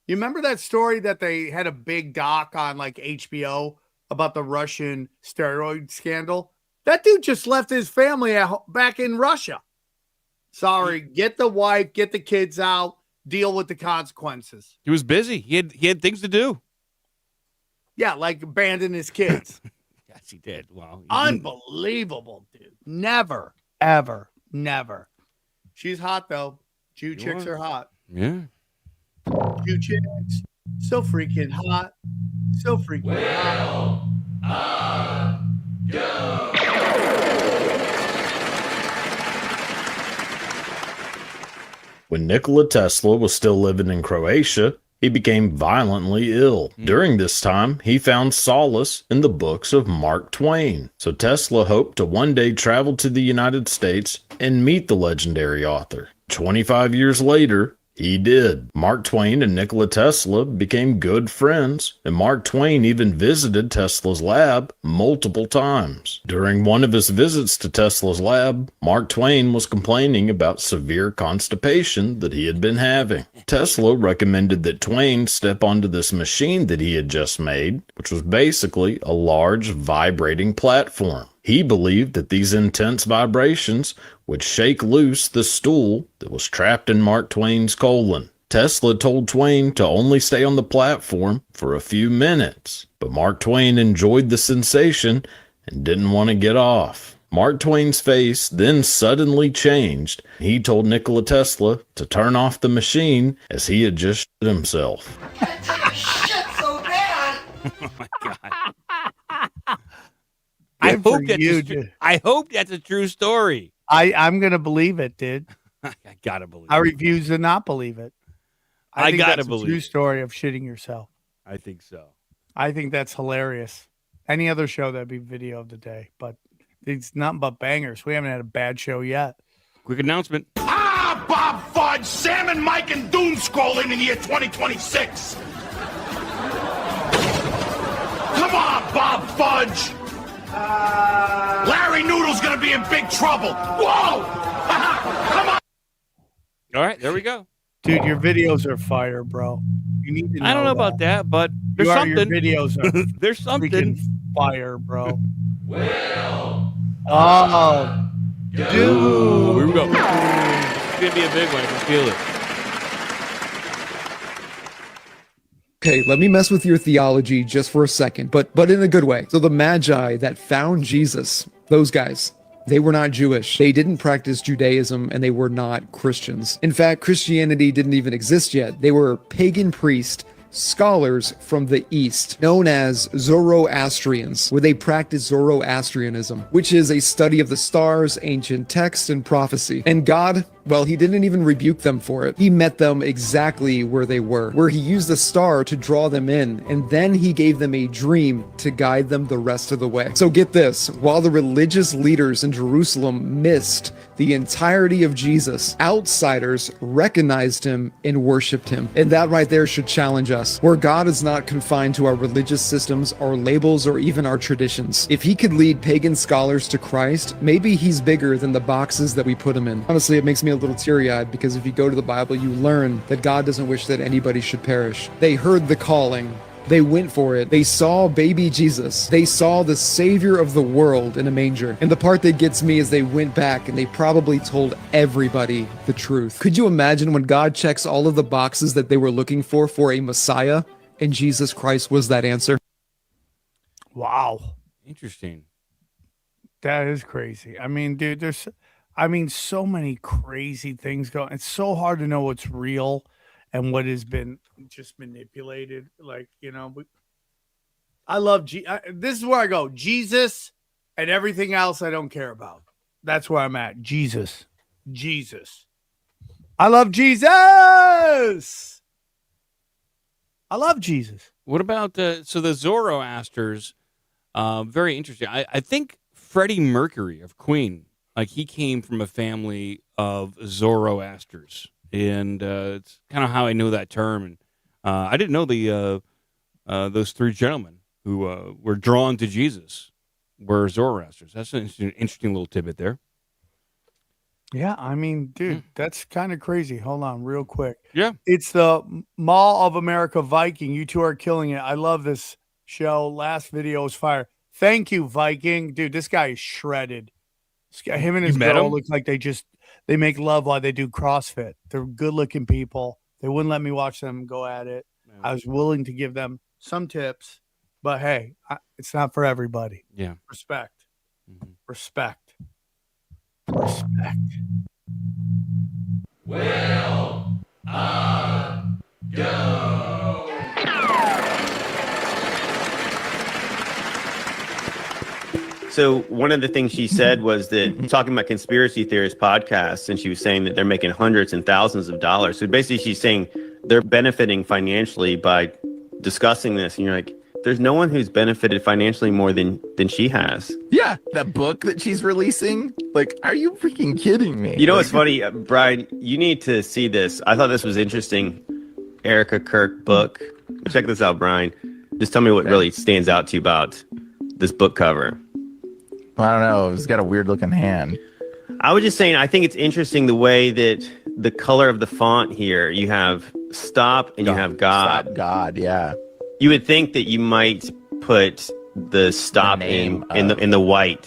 You remember that story that they had a big doc on HBO about the Russian steroid scandal? That dude just left his family back in Russia. Sorry, get the wife, get the kids out, deal with the consequences. He was busy. He had things to do. Yeah, like abandon his kids. Yes, he did. Wow. Unbelievable, dude. Never, ever, never. She's hot, though. Jew chicks are hot. Yeah. Jew chicks. So freaking hot. So freaking hot. When Nikola Tesla was still living in Croatia, he became violently ill. During this time, he found solace in the books of Mark Twain. So Tesla hoped to one day travel to the United States and meet the legendary author. 25 years later, he did. Mark Twain and Nikola Tesla became good friends, and Mark Twain even visited Tesla's lab multiple times. During one of his visits to Tesla's lab, Mark Twain was complaining about severe constipation that he had been having. Tesla recommended that Twain step onto this machine that he had just made, which was basically a large vibrating platform. He believed that these intense vibrations would shake loose the stool that was trapped in Mark Twain's colon. Tesla told Twain to only stay on the platform for a few minutes, but Mark Twain enjoyed the sensation and didn't want to get off. Mark Twain's face then suddenly changed. He told Nikola Tesla to turn off the machine as he had just shit himself. Shit so bad. Oh my God. I hope that's a true story. I'm going to believe it, dude. I got to believe I it. refuse to not believe it. I think gotta that's believe a true it. story of shitting yourself. I think so. I think that's hilarious. Any other show, that'd be video of the day. But it's nothing but bangers. We haven't had a bad show yet. Quick announcement. Ah, on, Bob Fudge! Sam and Mike and Doom Scrollin in the year 2026! Come on, Bob Fudge! Larry Noodle's gonna be in big trouble! Whoa! Come on! All right, there we go. Dude, your videos are fire, bro. You need to know I don't know about that, but there's something. Your videos are there's something. freaking fire, bro. Oh, dude. Ooh, here we go. It's going to be a big one. I can feel it. Okay, let me mess with your theology just for a second, but in a good way. So the Magi that found Jesus, those guys, they were not Jewish. They didn't practice Judaism, and they were not Christians. In fact, Christianity didn't even exist yet. They were pagan priests, scholars from the East, known as Zoroastrians, where they practiced Zoroastrianism, which is a study of the stars, ancient texts, and prophecy. And God, well, he didn't even rebuke them for it. He met them exactly where they were, where he used a star to draw them in, and then he gave them a dream to guide them the rest of the way. So get this, while the religious leaders in Jerusalem missed the entirety of Jesus, outsiders recognized him and worshiped him. And that right there should challenge us, where God is not confined to our religious systems, our labels, or even our traditions. If he could lead pagan scholars to Christ, maybe he's bigger than the boxes that we put him in. Honestly, it makes me a little teary-eyed, because if you go to the Bible, you learn that God doesn't wish that anybody should perish. They heard the calling. They went for it. They saw baby Jesus. They saw the savior of the world in a manger. And the part that gets me is they went back and they probably told everybody the truth. Could you imagine when God checks all of the boxes that they were looking for a Messiah, and Jesus Christ was that answer? Wow. Interesting. That is crazy. I mean, dude, there's so many crazy things going. It's so hard to know what's real and what has been just manipulated. Like, you know, I love this is where I go. Jesus and everything else I don't care about. That's where I'm at. Jesus. I love Jesus. I love Jesus. What about so the Zoroasters? Very interesting. I think Freddie Mercury of Queen, like he came from a family of Zoroasters, and it's kind of how I know that term. And I didn't know the those three gentlemen who were drawn to Jesus were Zoroasters. That's an interesting little tidbit there. Yeah, I mean, dude, that's kind of crazy. Hold on, real quick. Yeah. It's the Mall of America Viking. You two are killing it. I love this show. Last video was fire. Thank you, Viking. Dude, this guy is shredded. Him and his girl look like they make love while they do CrossFit. They're good-looking people. They wouldn't let me watch them go at it. Yeah. I was willing to give them some tips, but hey, it's not for everybody. Yeah. Respect. Mm-hmm. Respect. Will go. So one of the things she said was that talking about conspiracy theorist podcasts, and she was saying that they're making hundreds and thousands of dollars. So basically she's saying they're benefiting financially by discussing this. And you're like, there's no one who's benefited financially more than she has. Yeah, that book that she's releasing. Like, are you freaking kidding me? You know what's funny, Brian? You need to see this. I thought this was interesting. Erica Kirk book. Check this out, Brian. Just tell me what really stands out to you about this book cover. I don't know. It's got a weird looking hand. I was just saying, I think it's interesting the way that the color of the font here, you have stop and you have God. Stop God, yeah. You would think that you might put the stop in the white.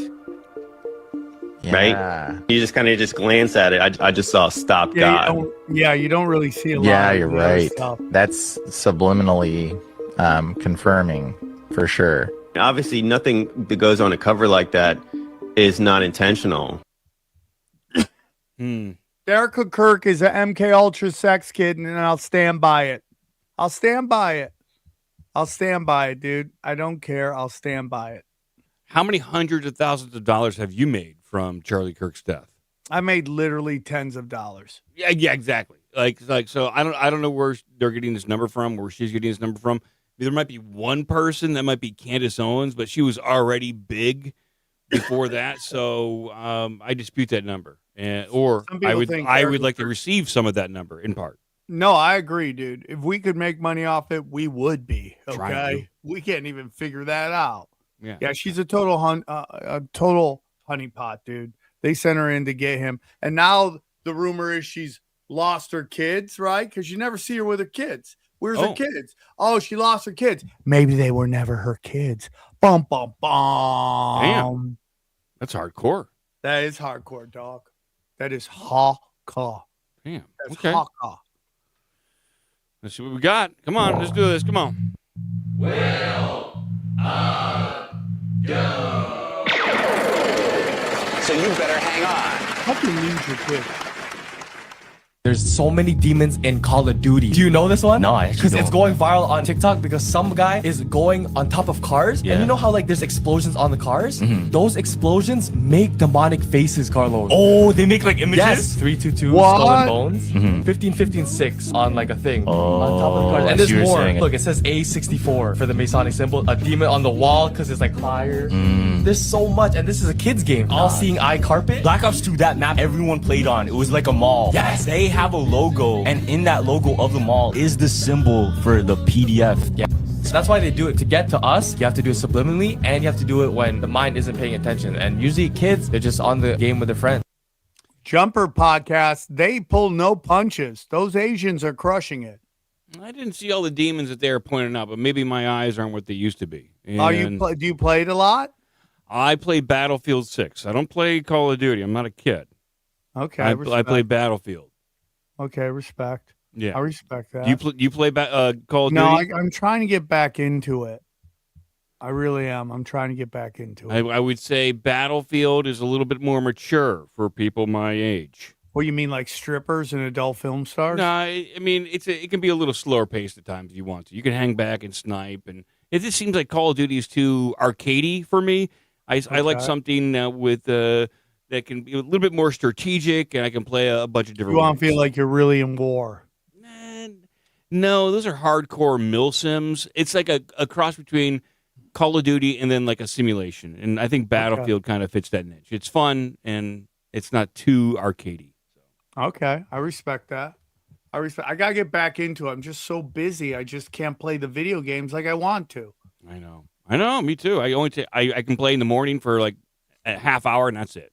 Yeah. Right? You just kind of just glance at it. I just saw stop God. You don't really see a lot. Yeah, you're right. That's subliminally confirming for sure. Obviously, nothing that goes on a cover like that is not intentional. Erica Kirk is an MK Ultra sex kid, and I'll stand by it. I'll stand by it, dude. I don't care. I'll stand by it. How many hundreds of thousands of dollars have you made from Charlie Kirk's death? I made literally tens of dollars. Yeah, exactly. Like so. I don't know where they're getting this number from, where she's getting this number from. There might be one person that might be Candace Owens, but she was already big before that, so I dispute that number. Or Some I people would think I Eric would was like to receive some of that number in part. No, I agree, dude. If we could make money off it, we would be. Trying to. Okay, we can't even figure that out. Yeah, Yeah, she's a total honeypot, dude. They sent her in to get him, and now the rumor is she's lost her kids, right? Because you never see her with her kids. Where's her kids? Oh, she lost her kids. Maybe they were never her kids. Bum bum bum. Damn, that's hardcore. That is hardcore, dog. That is hardcore. Damn. That's Okay. hardcore. Let's see what we got. Come on, let's do this. Come on. So you better hang on. How can you lose your kid? There's so many demons in Call of Duty. Do you know this one? No, I actually Because it's don't. going viral on TikTok because some guy is going on top of cars. Yeah. And you know how like there's explosions on the cars? Mhm. Those explosions make demonic faces, Carlos. Oh, they make like images? Yes. 322 What? Skull and Bones. Mhm. 1515 on like a thing on top of the cars. I And see there's what you're more. saying. Look, it says A64 for the Masonic symbol. A demon on the wall because it's like fire. There's so much. And this is a kid's game. All seeing eye carpet. Black Ops 2, that map everyone played on, it was like a mall. Yes. They have a logo, and in that logo of the mall is the symbol for the PDF. Yeah. So that's why they do it. To get to us, you have to do it subliminally, and you have to do it when the mind isn't paying attention. And usually kids, they're just on the game with their friends. Jumper podcast, they pull no punches. Those Asians are crushing it. I didn't see all the demons that they were pointing out, but maybe my eyes aren't what they used to be. And Do you play it a lot? I play Battlefield 6. I don't play Call of Duty. I'm not a kid. Okay, I respect. play Battlefield. Okay, respect. Yeah, I respect that. Do you play Call of No, Duty? I'm trying to get back into it. I really am. I'm trying to get back into it. I would say Battlefield is a little bit more mature for people my age. What you mean, like strippers and adult film stars? No, I mean it can be a little slower paced at times if you want to. You can hang back and snipe, and it just seems like Call of Duty is too arcadey for me. I like something with that can be a little bit more strategic, and I can play a bunch of different. You want to ways. feel like you're really in war? No, those are hardcore mil sims. It's like a cross between Call of Duty and then like a simulation, and I think Battlefield kind of fits that niche. It's fun and it's not too arcadey. Okay, I respect that. I gotta get back into it. I'm just so busy. I just can't play the video games like I want to. I know. Me too. I can play in the morning for like a half hour, and that's it.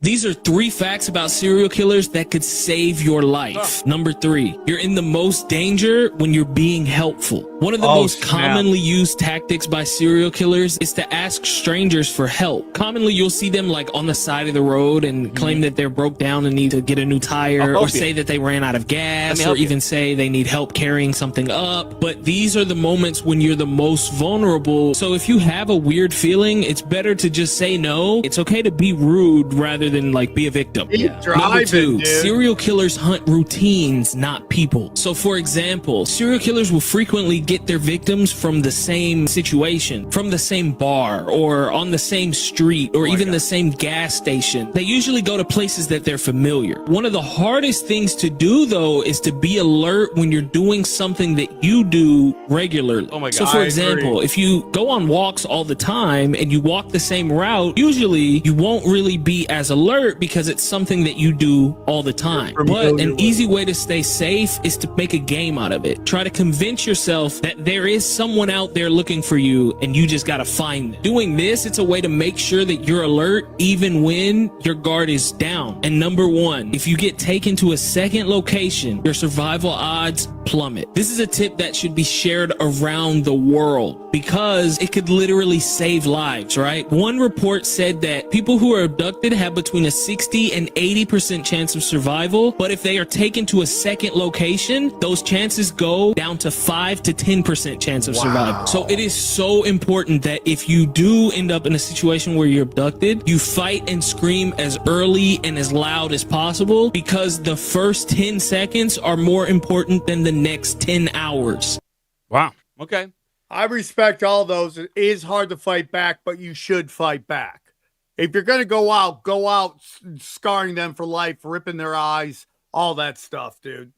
These are 3 facts about serial killers that could save your life. Number 3, you're in the most danger when you're being helpful. One of the most commonly used tactics by serial killers is to ask strangers for help. Commonly, you'll see them like on the side of the road and claim that they're broke down and need to get a new tire, or say that they ran out of gas, or even say they need help carrying something up. But these are the moments when you're the most vulnerable. So if you have a weird feeling, it's better to just say no. It's okay to be rude rather than like be a victim. Number 2, serial killers hunt routines, not people. So for example, serial killers will frequently get their victims from the same situation, from the same bar, or on the same street, or even the same gas station. They usually go to places that they're familiar. One of the hardest things to do though is to be alert when you're doing something that you do regularly. Oh my God. So for example, if you go on walks all the time and you walk the same route, usually you won't really be as alert because it's something that you do all the time. But an easy way to stay safe is to make a game out of it. Try to convince yourself that there is someone out there looking for you and you just gotta find them. Doing this, it's a way to make sure that you're alert even when your guard is down. And number 1, if you get taken to a second location, your survival odds plummet. This is a tip that should be shared around the world because it could literally save lives, right? One report said that people who are abducted have between a 60 and 80% chance of survival, but if they are taken to a second location, those chances go down to 5 to 10% chance of survival. So it is so important that if you do end up in a situation where you're abducted, you fight and scream as early and as loud as possible, because the first 10 seconds are more important than the next 10 hours. Wow. Okay. I respect all those. It is hard to fight back, but you should fight back. If you're going to go out scarring them for life, ripping their eyes, all that stuff, dude.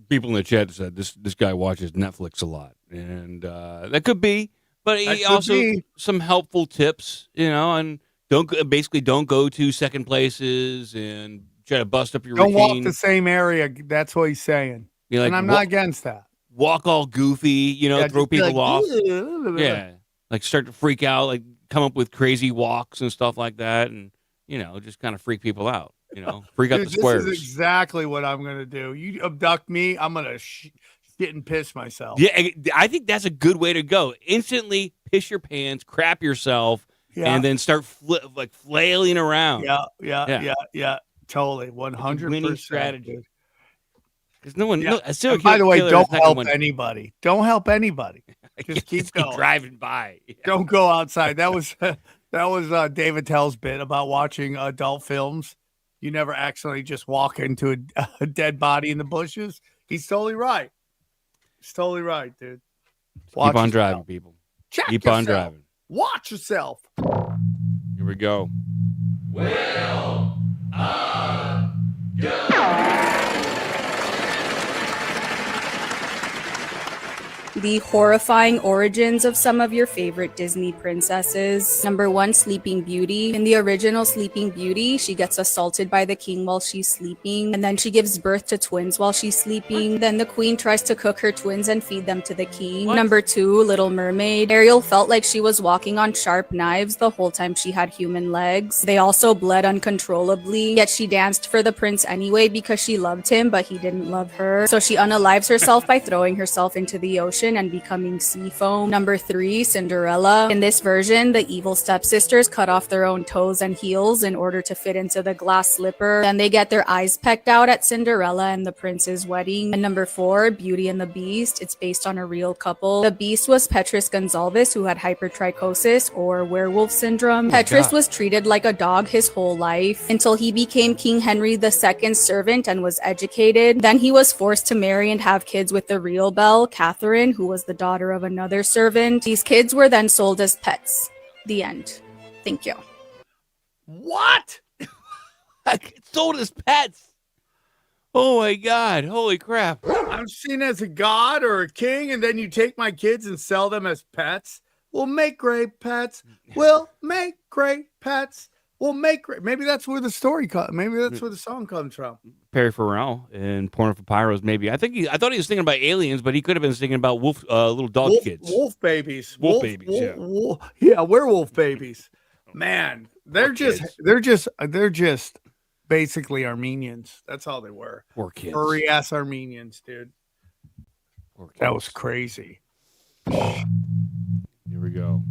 People in the chat said this guy watches Netflix a lot, and that could be, but he also some helpful tips, and don't go to second places and try to bust up your Don't routine. walk the same area. That's what he's saying. Like, and I'm not against that. Walk all goofy, throw people off. Yeah. Yeah, like start to freak out, like come up with crazy walks and stuff like that, and just kind of freak people out. Freak out the squares. This is exactly what I'm going to do. You abduct me, I'm going to shit and piss myself. Yeah, I think that's a good way to go. Instantly piss your pants, crap yourself, and then start flailing around. Yeah. Totally, 100% winning strategy. Because by the way, don't help anybody. Don't help anybody. Just keep going. Driving by. Yeah. Don't go outside. That was David Tell's bit about watching adult films. You never accidentally just walk into a dead body in the bushes. He's totally right. He's totally right, dude. Keep on driving, people. Keep on driving. Watch yourself. Here we go. Will The horrifying origins of some of your favorite Disney princesses. Number 1, Sleeping Beauty. In the original Sleeping Beauty, she gets assaulted by the king while she's sleeping, and then she gives birth to twins while she's sleeping. Then the queen tries to cook her twins and feed them to the king. Number 2, Little Mermaid. Ariel felt like she was walking on sharp knives the whole time she had human legs. They also bled uncontrollably, yet she danced for the prince anyway because she loved him, but he didn't love her. So she unalives herself by throwing herself into the ocean and becoming sea foam. Number 3, Cinderella. In this version, the evil stepsisters cut off their own toes and heels in order to fit into the glass slipper. Then they get their eyes pecked out at Cinderella and the prince's wedding. And number 4, Beauty and the Beast. It's based on a real couple. The Beast was Petrus Gonzalez, who had hypertrichosis or werewolf syndrome. Petrus was treated like a dog his whole life until he became King Henry II's servant and was educated. Then he was forced to marry and have kids with the real Belle, Catherine, who was the daughter of another servant. These kids were then sold as pets. The end. Thank you. What? Sold as pets? Oh my God. Holy crap. I'm seen as a god or a king, and then you take my kids and sell them as pets? We'll make great pets. We'll make great pets. We'll make great. Maybe that's where the story comes. Maybe that's where the song comes from. Perry Farrell and Porno for Pyros, maybe. I thought he was thinking about aliens, but he could have been thinking about little dog kids. Wolf babies. Wolf babies, yeah, werewolf babies. Man, they're just basically Armenians. That's all they were. Poor kids. Furry ass Armenians, dude. Poor kids. That was crazy. Here we go.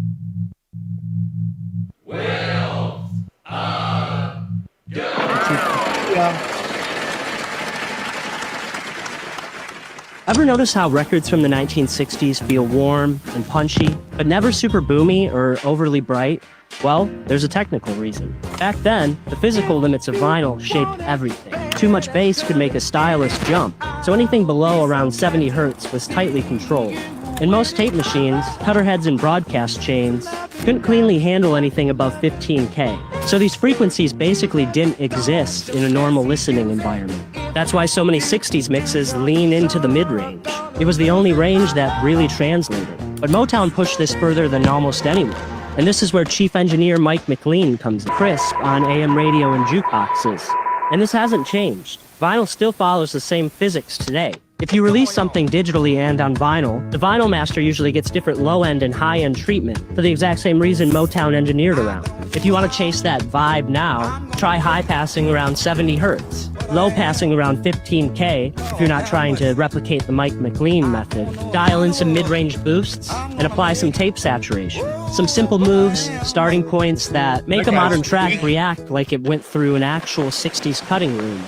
Ever notice how records from the 1960s feel warm and punchy, but never super boomy or overly bright? Well, there's a technical reason. Back then, the physical limits of vinyl shaped everything. Too much bass could make a stylus jump, so anything below around 70 hertz was tightly controlled. In most tape machines, cutter heads and broadcast chains couldn't cleanly handle anything above 15K. So these frequencies basically didn't exist in a normal listening environment. That's why so many 60s mixes lean into the mid-range. It was the only range that really translated. But Motown pushed this further than almost anyone. And this is where chief engineer Mike McLean comes in. Crisp on AM radio and jukeboxes. And this hasn't changed. Vinyl still follows the same physics today. If you release something digitally and on vinyl, the vinyl master usually gets different low-end and high-end treatment for the exact same reason Motown engineered around. If you want to chase that vibe now, try high-passing around 70 hertz, low-passing around 15K if you're not trying to replicate the Mike McLean method. Dial in some mid-range boosts and apply some tape saturation. Some simple moves, starting points that make a modern track react like it went through an actual 60s cutting room.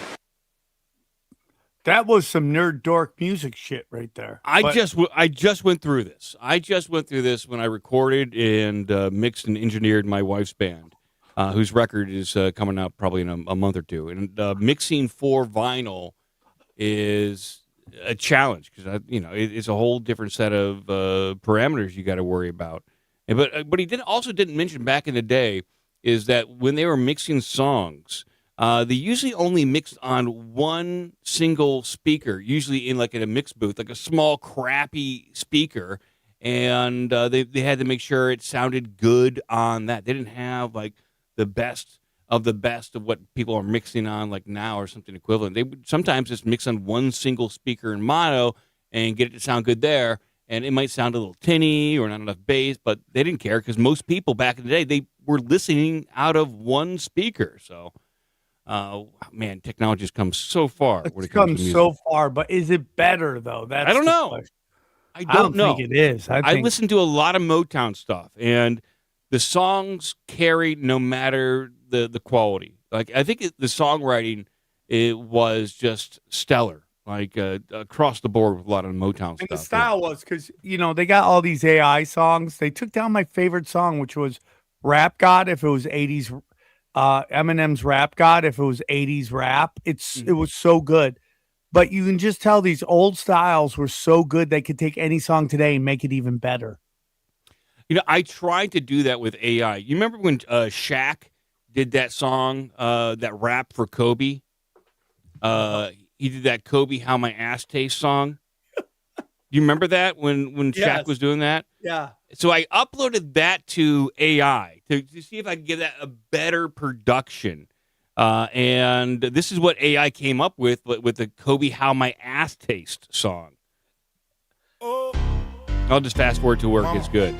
That was some nerd dork music shit right there. I just went through this. I just went through this when I recorded and mixed and engineered my wife's band, whose record is coming out probably in a month or two. And mixing for vinyl is a challenge because it's a whole different set of parameters you got to worry about. But he didn't mention back in the day is that when they were mixing songs, they usually only mixed on one single speaker, usually in a mix booth, like a small, crappy speaker. And they had to make sure it sounded good on that. They didn't have the best of what people are mixing on now or something equivalent. They would sometimes just mix on one single speaker in mono and get it to sound good there. And it might sound a little tinny or not enough bass, but they didn't care because most people back in the day, they were listening out of one speaker. So, man, technology has come so far. It's come so far, but is it better though? That's I don't know. Question. I don't know. think it is. I listen to a lot of Motown stuff, and the songs carry no matter the quality. I think the songwriting was just stellar, across the board with a lot of Motown stuff. And the style was because they got all these AI songs. They took down my favorite song, which was Rap God. If it was 80s, Eminem's Rap God. If it was 80s rap, it was so good. But you can just tell these old styles were so good they could take any song today and make it even better. I tried to do that with AI. You remember when Shaq did that song, that rap for Kobe? He did that Kobe How My Ass Tastes song. You remember that when Shaq was doing that? Yeah. So I uploaded that to AI to see if I could get that a better production. And this is what AI came up with the Kobe How My Ass Tastes song. I'll just fast forward to work. It's good.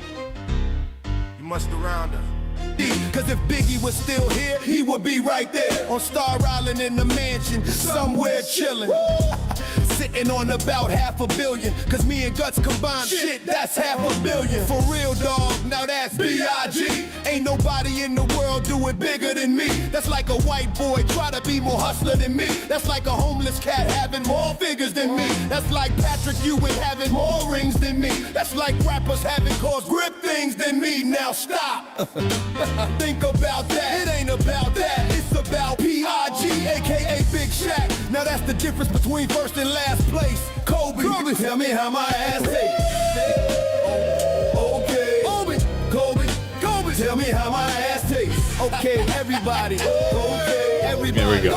You must around her. Cause if Biggie was still here, he would be right there on Star Island in the mansion, somewhere chilling. Sitting on about $500 million. Cause me and Guts combined, shit, that's $500 million. For real, dog, now that's B.I.G. Ain't nobody in the world do it bigger than me. That's like a white boy try to be more hustler than me. That's like a homeless cat having more figures than me. That's like Patrick Ewing having more rings than me. That's like rappers having cause grip things than me. Now stop. Think about that. It ain't about that. It's about P.I.G. aka Big Shaq. Now that's the difference between first and last place. Kobe. Tell me how my ass tastes. Okay. Kobe. Tell me how my ass tastes. Okay, everybody. Okay, everybody. There we go.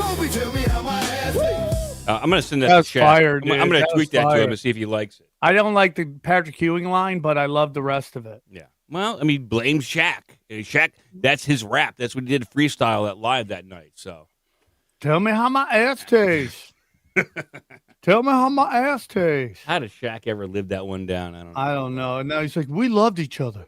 Kobe. Tell me how my ass tastes. I'm going to send that That's to Shaq. fire, dude. I'm going to tweet that to him fire. and see if he likes it. I don't like the Patrick Ewing line, but I love the rest of it. Yeah. Well, blame Shaq. Shaq, that's his rap. That's what he did freestyle that live that night. So, tell me how my ass tastes. Tell me how my ass tastes. How did Shaq ever live that one down? I don't know. And now he's like, we loved each other.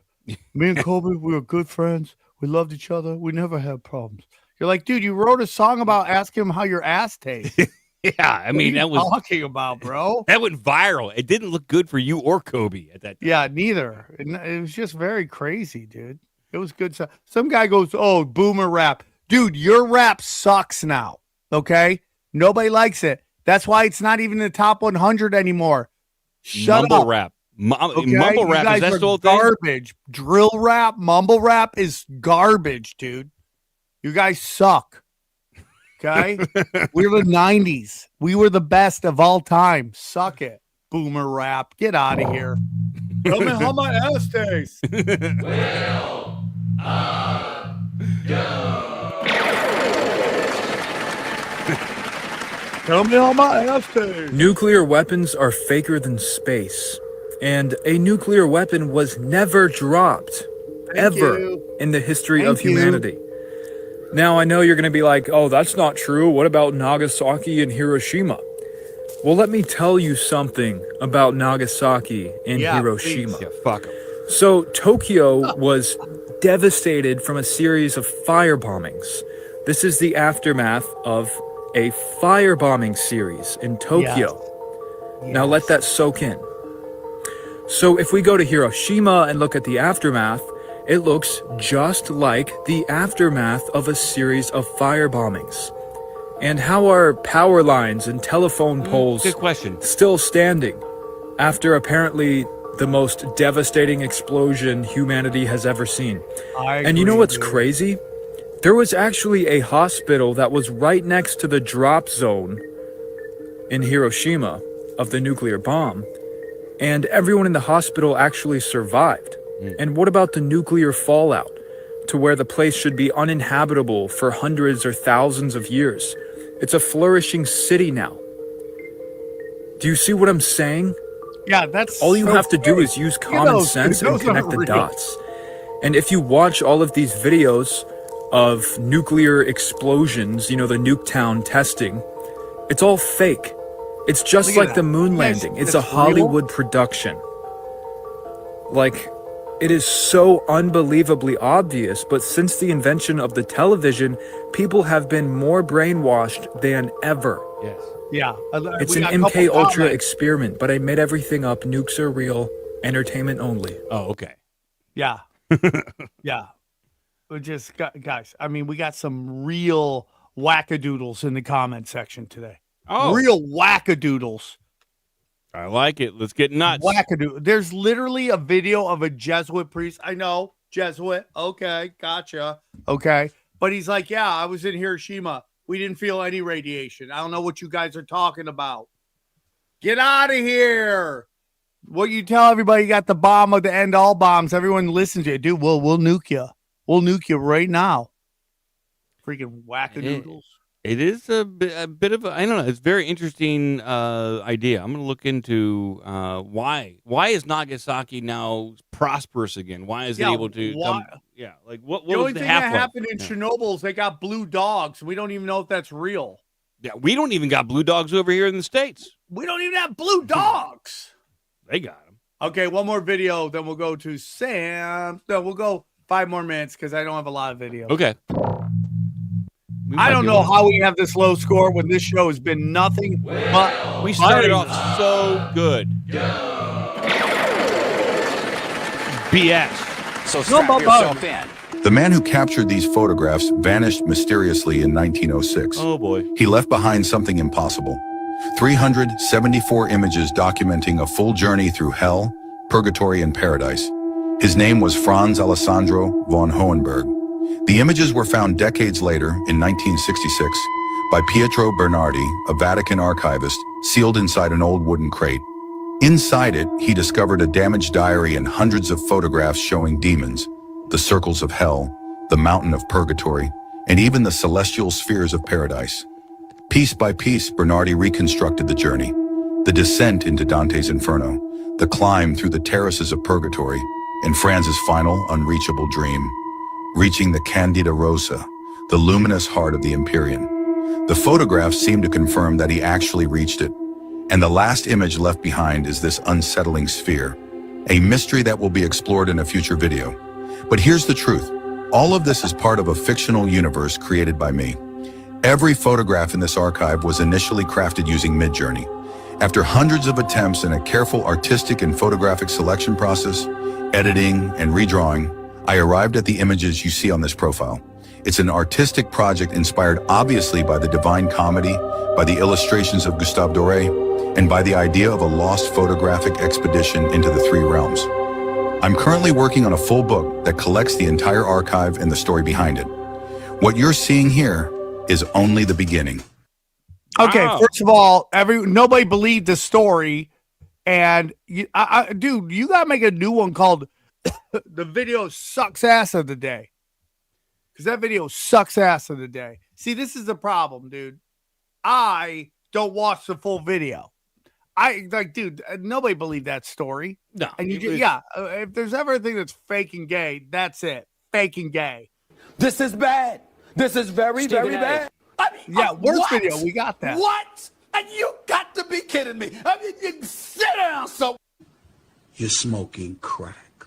Me and Kobe, we were good friends. We loved each other. We never had problems. You're like, dude, you wrote a song about asking him how your ass tastes. Yeah, what are you talking about, bro? That went viral. It didn't look good for you or Kobe at that time. Yeah, neither. It was just very crazy, dude. It was good stuff. Some guy goes, "Oh, boomer rap, dude. Your rap sucks now. Okay, nobody likes it. That's why it's not even in the top 100 anymore. Shut Mumble up. rap. Okay? Mumble You rap. guys Is that are still a thing? garbage. Drill rap, mumble rap is garbage, dude. You guys suck. Okay, we're the 90s. We were the best of all time. Suck it, boomer rap. Get out of here. Tell me how my ass tastes. Tell me how my ass tastes. Nuclear weapons are faker than space. And a nuclear weapon was never dropped, ever, in the history of humanity. Now, I know you're going to be like, oh, that's not true. What about Nagasaki and Hiroshima? Well, let me tell you something about Nagasaki and Hiroshima. Yeah, fuck 'em. So, Tokyo was devastated from a series of firebombings. This is the aftermath of a firebombing series in Tokyo. Now, let that soak in. So, if we go to Hiroshima and look at the aftermath, it looks just like the aftermath of a series of firebombings. And how are power lines and telephone poles good question. still standing after apparently the most devastating explosion humanity has ever seen? And you know what's crazy? There was actually a hospital that was right next to the drop zone in Hiroshima of the nuclear bomb, and everyone in the hospital actually survived. And what about the nuclear fallout? to where the place should be uninhabitable for hundreds or thousands of years. It's a flourishing city now. Do you see what I'm saying? Yeah, that's all you so have to do great. is use You common know, sense those and connect aren't the real. dots. And if you watch all of these videos of nuclear explosions, the Nuketown testing, it's all fake. It's just Look at like the that. moon Yes, landing. It's that's a Hollywood production. Like, it is so unbelievably obvious, but since the invention of the television, people have been more brainwashed than ever. Yes. Yeah. It's We an got a couple MK Ultra comments. experiment, but I made everything up. Nukes are real. Entertainment only. Oh, okay. Yeah. Yeah. We just got, guys, I mean, we got some real wackadoodles in the comment section today. Oh. Real wackadoodles. I like it. Let's get nuts. Wackadoodle. There's literally a video of a Jesuit priest. I know, Jesuit. Okay, gotcha. Okay. But he's like, yeah, I was in Hiroshima. We didn't feel any radiation. I don't know what you guys are talking about. Get out of here. What you tell everybody, you got the bomb of the end all bombs. Everyone listen to it. Dude, we'll nuke you. We'll nuke you right now. Freaking wackadoodles. It is a bit of a, I don't know, it's a very interesting idea. I'm going to look into why. Why is Nagasaki now prosperous again? Why is it able to come? Yeah, like what the only was the thing that half-life? happened in Chernobyl is they got blue dogs. We don't even know if that's real. Yeah, we don't even got blue dogs over here in the States. We don't even have blue dogs. They got them. Okay, one more video, then we'll go to Sam. No, we'll go 5 more minutes because I don't have a lot of video. Okay. I don't know how we have this low score when this show has been nothing but we started off so good. BS. So strap yourself in. The man who captured these photographs vanished mysteriously in 1906. Oh boy. He left behind something impossible. 374 images documenting a full journey through hell, purgatory, and paradise. His name was Franz Alessandro von Hohenberg. The images were found decades later, in 1966, by Pietro Bernardi, a Vatican archivist, sealed inside an old wooden crate. Inside it, he discovered a damaged diary and hundreds of photographs showing demons, the circles of hell, the mountain of purgatory, and even the celestial spheres of paradise. Piece by piece, Bernardi reconstructed the journey, the descent into Dante's Inferno, the climb through the terraces of purgatory, and Franz's final unreachable dream, reaching the Candida Rosa, the luminous heart of the Empyrean. The photographs seem to confirm that he actually reached it, and the last image left behind is this unsettling sphere, a mystery that will be explored in a future video. But here's the truth. All of this is part of a fictional universe created by me. Every photograph in this archive was initially crafted using Midjourney. After hundreds of attempts and a careful artistic and photographic selection process, editing and redrawing, I arrived at the images you see on this profile. It's an artistic project inspired obviously by the Divine Comedy, by the illustrations of Gustave Doré, and by the idea of a lost photographic expedition into the 3 realms. I'm currently working on a full book that collects the entire archive and the story behind it. What you're seeing here is only the beginning. Okay, Wow. first of all, nobody believed the story, and dude, you gotta make a new one called "The Video Sucks Ass of the Day," because that video sucks ass of the day. See, this is the problem, dude. I don't watch the full video. Dude, nobody believed that story. No, and it was- if there's ever a thing that's fake and gay, that's it. Fake and gay. This is bad. This is very, very bad. I mean, Yeah, worst what? video. We got that. What? And you got to be kidding me. I mean, you sit down. So You're smoking crack.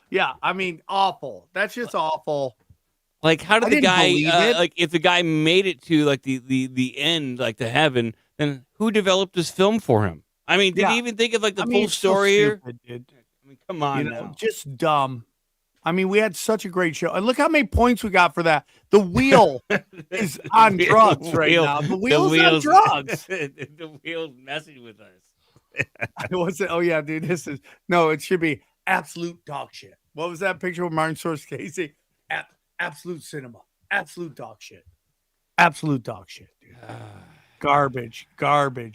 Yeah, I mean, awful. That's just awful. Like, how I did the didn't guy, believe it. like, if the guy made it to, like, the end, like, to heaven, then who developed this film for him? I mean, did he even think of, like, the full it's so story here? stupid, dude. I mean, come on You know, now. just dumb. I mean, we had such a great show. And look how many points we got for that. The wheel is on drugs right now. The wheel's on drugs. The wheel's messing with us. What's it? Oh, yeah, dude. It should be absolute dog shit. What was that picture of Martin Scorsese? Absolute cinema. Absolute dog shit. Absolute dog shit, dude. Garbage,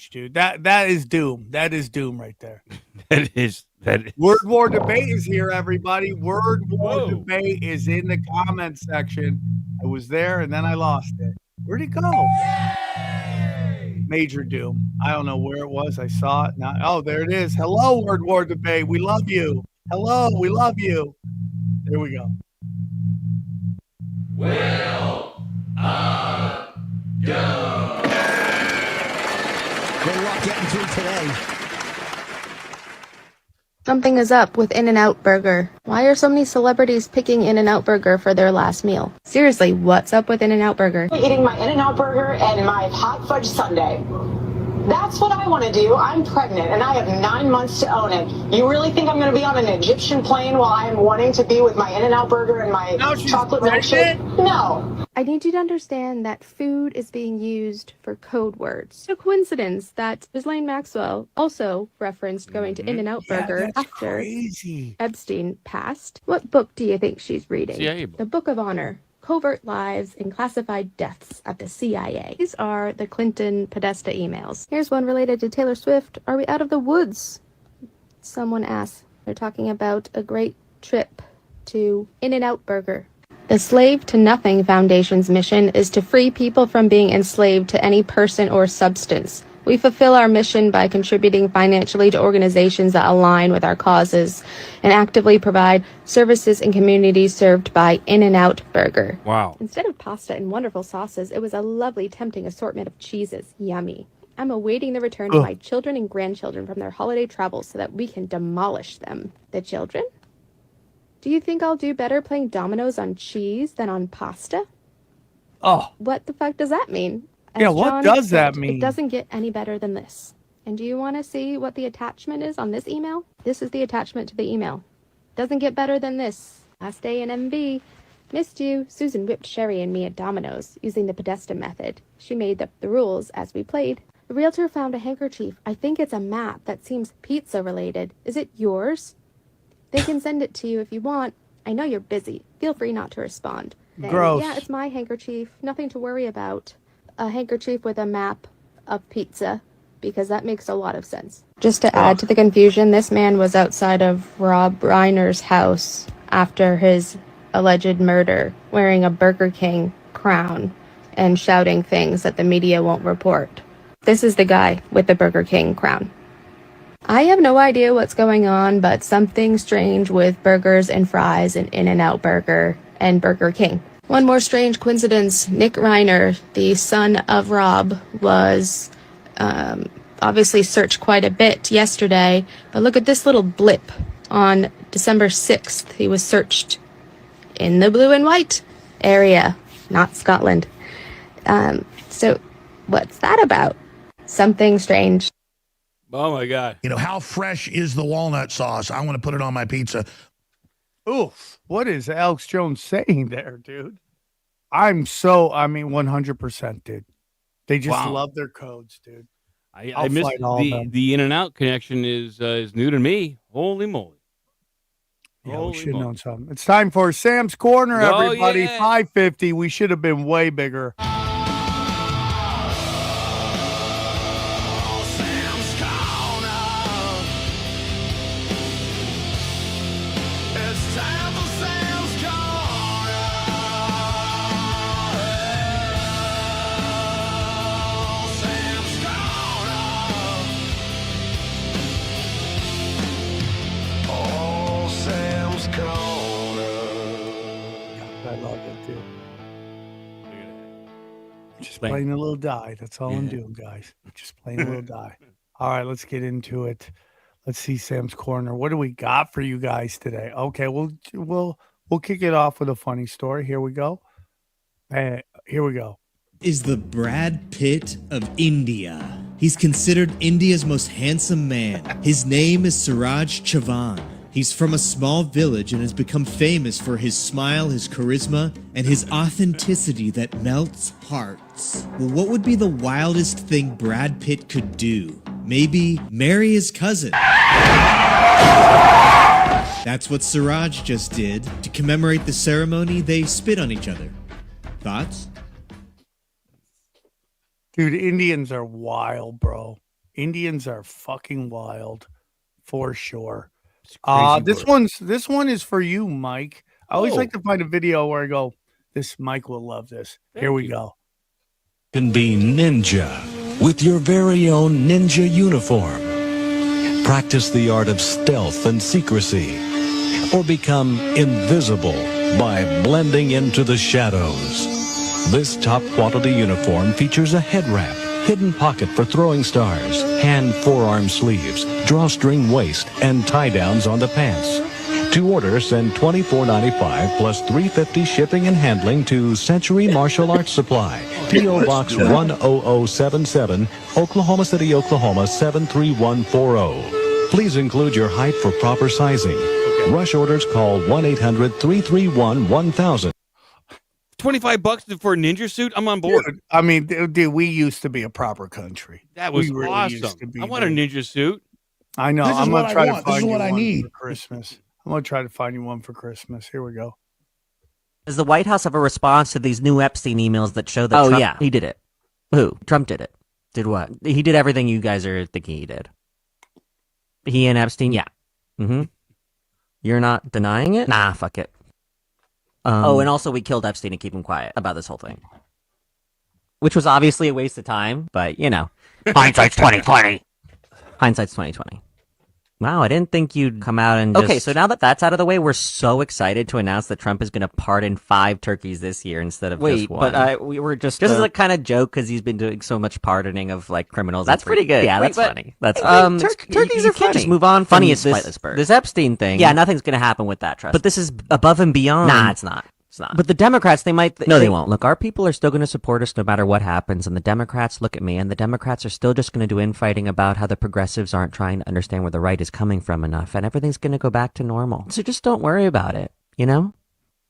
dude. That is doom. That is doom right there. That is Word War Debate is here, everybody. Word War Debate is in the comment section. I was there and then I lost it. Where'd it go? Major Doom. I don't know where it was. I saw it. Now, oh, there it is. Hello, Word War Debate. We love you. Hello, we love you. There we go. Good luck getting through today. Something is up with In-N-Out Burger. Why are so many celebrities picking In-N-Out Burger for their last meal? Seriously, what's up with In-N-Out Burger? Eating my In-N-Out Burger and my hot fudge sundae. That's what I want to do. I'm pregnant and I have 9 months to own it. You really think I'm going to be on an Egyptian plane while I'm wanting to be with my In-N-Out Burger and my chocolate milkshake? No. I need you to understand that food is being used for code words. It's a coincidence that Ghislaine Maxwell also referenced going to In-N-Out Burger after Epstein passed. What book do you think she's reading? CIA book. The Book of Honor. Covert Lives and Classified Deaths at the CIA. These are the Clinton Podesta emails. Here's one related to Taylor Swift. Are we out of the woods? Someone asks. They're talking about a great trip to In-N-Out Burger. The Slave to Nothing Foundation's mission is to free people from being enslaved to any person or substance. We fulfill our mission by contributing financially to organizations that align with our causes and actively provide services in communities served by In-N-Out Burger. Wow. Instead of pasta and wonderful sauces, it was a lovely, tempting assortment of cheeses. Yummy. I'm awaiting the return of my children and grandchildren from their holiday travels so that we can demolish them. The children? Do you think I'll do better playing dominoes on cheese than on pasta? Oh. What the fuck does that mean? Yeah, As what John does said, that mean? It doesn't get any better than this. And do you want to see what the attachment is on this email? This is the attachment to the email. Doesn't get better than this. Last day in MV. Missed you. Susan whipped Sherry and me at Domino's using the Podesta method. She made up the rules as we played. The realtor found a handkerchief. I think it's a map that seems pizza related. Is it yours? They can send it to you if you want. I know you're busy. Feel free not to respond. Then, Gross. yeah, it's my handkerchief. Nothing to worry about. A handkerchief with a map of pizza, because that makes a lot of sense. Just to add to the confusion, this man was outside of Rob Reiner's house after his alleged murder, wearing a Burger King crown and shouting things that the media won't report. This is the guy with the Burger King crown. I have no idea what's going on, but something strange with burgers and fries and In-N-Out Burger and Burger King. One more strange coincidence. Nick Reiner, the son of Rob, was obviously searched quite a bit yesterday. But look at this little blip. On December 6th, he was searched in the blue and white area, not Scotland. So what's that about? Something strange. Oh, my God. You know, how fresh is the walnut sauce? I want to put it on my pizza. Oof. What is Alex Jones saying there, dude? I mean, 100%, dude. They just love their codes, dude. I missed the In-N-Out connection is new to me. Holy moly. Yeah, we should have known something. It's time for Sam's Corner, everybody. 550. We should have been way bigger. Just playing a little die. That's all I'm doing, guys. Just playing a little die. All right, let's get into it. Let's see Sam's Corner. What do we got for you guys today? Okay, we'll kick it off with a funny story. Here we go. Here we go. Is the Brad Pitt of India. He's considered India's most handsome man. His name is Suraj Chavan. He's from a small village and has become famous for his smile, his charisma, and his authenticity that melts hearts. Well, what would be the wildest thing Brad Pitt could do? Maybe marry his cousin. That's what Suraj just did. To commemorate the ceremony, they spit on each other. Thoughts? Dude, Indians are wild, bro. Indians are fucking wild, for sure. This one is for you, Mike. I always like to find a video where I go, this Mike will love this. Here we go. Can be ninja with your very own ninja uniform. Practice the art of stealth and secrecy, or become invisible by blending into the shadows. This top quality uniform features a head wrap, hidden pocket for throwing stars, hand forearm sleeves, drawstring waist, and tie downs on the pants. To order, send $24.95 plus $3.50 shipping and handling to Century Martial Arts Supply, P.O. Box 10077, Oklahoma City, Oklahoma 73140. Please include your height for proper sizing. Rush orders, call 1-800-331-1000. $25 for a ninja suit? I'm on board. Dude, I mean, dude, we used to be a proper country. That was really awesome. I want a ninja suit. I know. I'm going to try to find you what I one need for Christmas. I'm going to try to find you one for Christmas. Here we go. Does the White House have a response to these new Epstein emails that show that Trump... yeah, he did it. Who? Trump did it. Did what? He did everything you guys are thinking he did. He and Epstein? Yeah. Mm-hmm. You're not denying it? Nah, fuck it. And also we killed Epstein to keep him quiet about this whole thing. Which was obviously a waste of time, but, you know. Hindsight's 20/20. Hindsight's 20/20. Wow, I didn't think you'd come out and just... Okay, so now that that's out of the way, we're so excited to announce that Trump is going to pardon 5 turkeys this year instead of just one. But we were just... Just as a kind of joke, because he's been doing so much pardoning of, like, criminals. That's pretty good. Yeah, Wait, that's funny. That's turkeys are funny. Just move on from Funniest this Epstein thing. Yeah, nothing's going to happen with that, trust But this is above and beyond. Nah, it's not. But the Democrats, they might... No, they won't. Look, our people are still going to support us no matter what happens, and the Democrats, look at me, and the Democrats are still just going to do infighting about how the progressives aren't trying to understand where the right is coming from enough, and everything's going to go back to normal. So just don't worry about it, you know?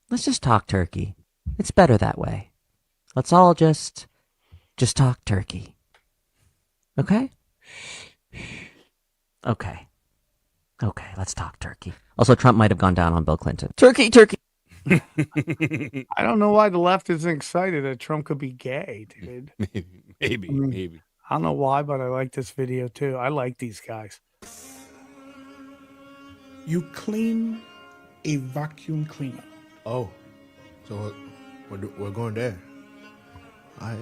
Let's just talk turkey. It's better that way. Let's all just talk turkey. Okay? Okay, let's talk turkey. Also, Trump might have gone down on Bill Clinton. Turkey! I don't know why the left isn't excited that Trump could be gay, dude. Maybe. I don't know why, but I like this video too. I like these guys. You clean a vacuum cleaner. Oh, so we're going there. All right.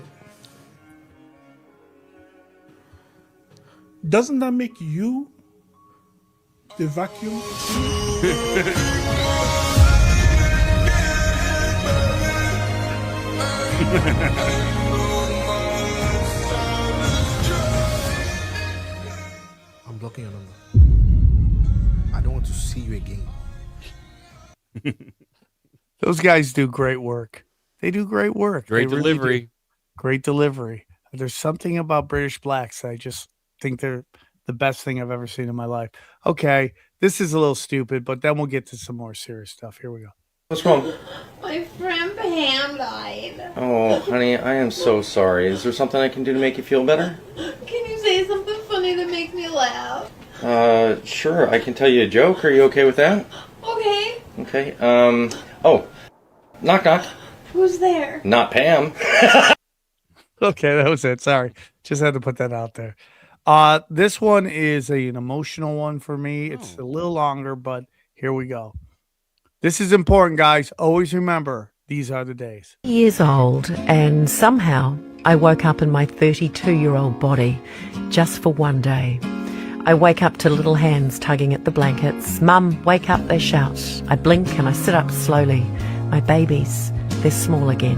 Doesn't that make you the vacuum cleaner? I'm blocking your number. I don't want to see you again. Those guys do great work. They do great work. Great They delivery. Really do. Great delivery. There's something about British blacks. I just think they're the best thing I've ever seen in my life. Okay, this is a little stupid, but then we'll get to some more serious stuff. Here we go. What's wrong? My friend Pam died. Oh, honey, I am so sorry. Is there something I can do to make you feel better? Can you say something funny that makes me laugh? Sure. I can tell you a joke. Are you okay with that? Okay. Okay. Oh. Knock, knock. Who's there? Not Pam. Okay, that was it. Sorry. Just had to put that out there. This one is an emotional one for me. It's a little longer, but here we go. This is important, guys. Always remember, these are the days. Years old, and somehow I woke up in my 32-year-old body just for one day. I wake up to little hands tugging at the blankets. Mum, wake up, they shout. I blink and I sit up slowly. My babies, they're small again.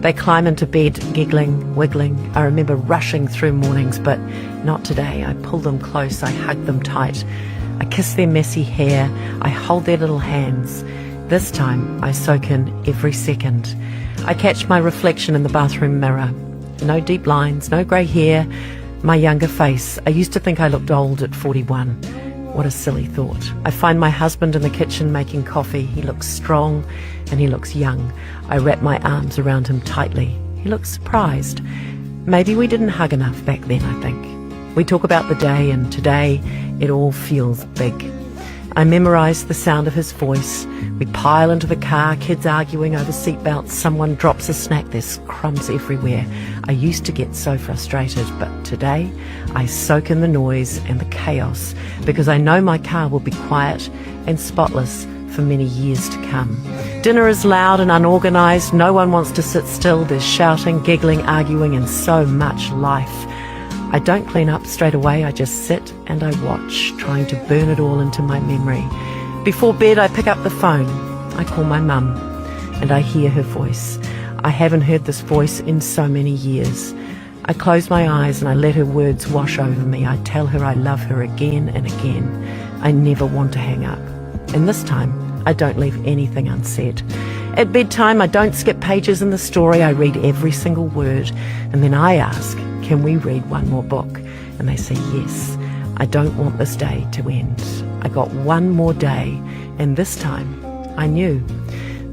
They climb into bed, giggling, wiggling. I remember rushing through mornings, but not today. I pull them close, I hug them tight. I kiss their messy hair, I hold their little hands. This time, I soak in every second. I catch my reflection in the bathroom mirror. No deep lines, no grey hair, my younger face. I used to think I looked old at 41. What a silly thought. I find my husband in the kitchen making coffee. He looks strong and he looks young. I wrap my arms around him tightly. He looks surprised. Maybe we didn't hug enough back then, I think. We talk about the day, and today it all feels big. I memorize the sound of his voice. We pile into the car, kids arguing over seatbelts. Someone drops a snack, there's crumbs everywhere. I used to get so frustrated, but today I soak in the noise and the chaos because I know my car will be quiet and spotless for many years to come. Dinner is loud and unorganized. No one wants to sit still. There's shouting, giggling, arguing, and so much life. I don't clean up straight away. I just sit and I watch, trying to burn it all into my memory. Before bed, I pick up the phone. I call my mum, and I hear her voice. I haven't heard this voice in so many years. I close my eyes and I let her words wash over me. I tell her I love her again and again. I never want to hang up. And this time, I don't leave anything unsaid. At bedtime, I don't skip pages in the story. I read every single word. And then I ask, can we read one more book? And they say yes. I don't want this day to end. I got one more day. And this time, I knew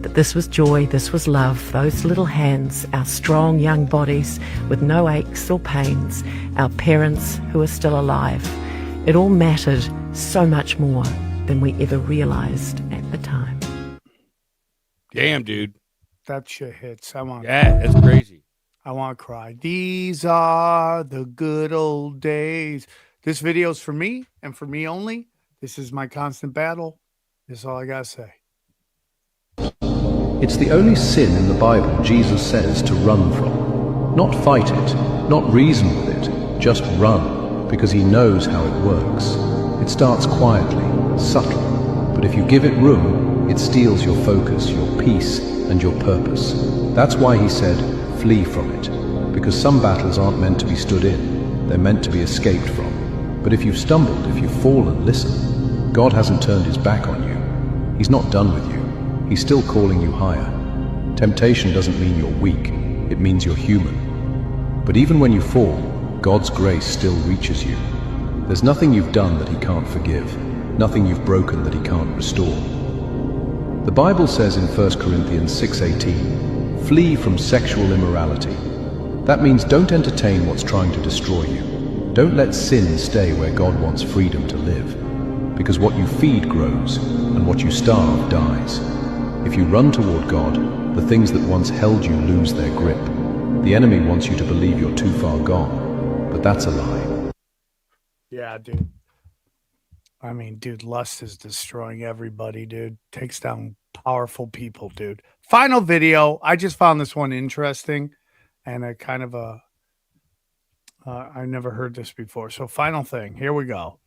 that this was joy, this was love, those little hands, our strong young bodies with no aches or pains, our parents who are still alive. It all mattered so much more than we ever realized at the time. Damn, dude. That shit hits. Yeah, that's crazy. I want to cry. These are the good old days. This video's for me and for me only. This is my constant battle. This is all I got to say. It's the only sin in the Bible Jesus says to run from. Not fight it, not reason with it, just run, because he knows how it works. It starts quietly, subtle, but if you give it room, it steals your focus, your peace, and your purpose. That's why he said, flee from it, because some battles aren't meant to be stood in, they're meant to be escaped from. But if you've stumbled, if you've fallen, listen. God hasn't turned his back on you. He's not done with you. He's still calling you higher. Temptation doesn't mean you're weak, it means you're human. But even when you fall, God's grace still reaches you. There's nothing you've done that he can't forgive, nothing you've broken that he can't restore. The Bible says in 1 Corinthians 6:18, flee from sexual immorality. That means don't entertain what's trying to destroy you. Don't let sin stay where God wants freedom to live. Because what you feed grows, and what you starve dies. If you run toward God, the things that once held you lose their grip. The enemy wants you to believe you're too far gone, but that's a lie. Yeah, dude. I mean, dude, lust is destroying everybody, dude. Takes down powerful people, dude. Final video. I just found this one interesting and a kind of a I never heard this before. So final thing. Here we go.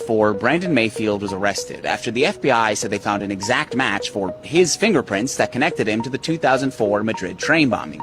Brandon Mayfield was arrested after the FBI said they found an exact match for his fingerprints that connected him to the 2004 Madrid train bombing.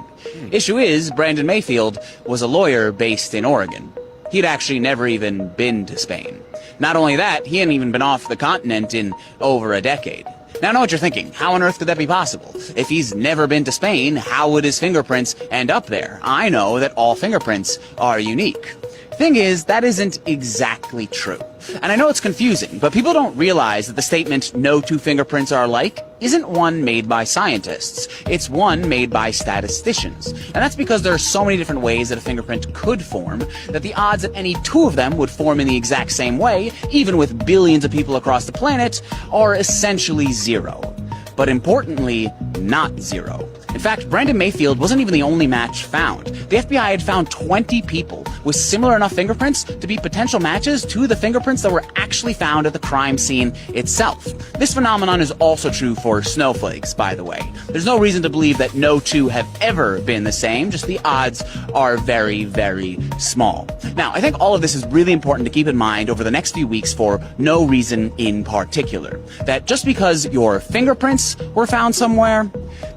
Issue is, Brandon Mayfield was a lawyer based in Oregon. He'd actually never even been to Spain. Not only that, he hadn't even been off the continent in over a decade. Now I know what you're thinking. How on earth could that be possible? If he's never been to Spain, how would his fingerprints end up there? I know that all fingerprints are unique. Thing is, that isn't exactly true. And I know it's confusing, but people don't realize that the statement, no two fingerprints are alike, isn't one made by scientists. It's one made by statisticians. And that's because there are so many different ways that a fingerprint could form, that the odds that any two of them would form in the exact same way, even with billions of people across the planet, are essentially zero. But importantly, not zero. In fact, Brandon Mayfield wasn't even the only match found. The FBI had found 20 people with similar enough fingerprints to be potential matches to the fingerprints that were actually found at the crime scene itself. This phenomenon is also true for snowflakes, by the way. There's no reason to believe that no two have ever been the same, just the odds are very, very small. Now, I think all of this is really important to keep in mind over the next few weeks for no reason in particular. That just because your fingerprints were found somewhere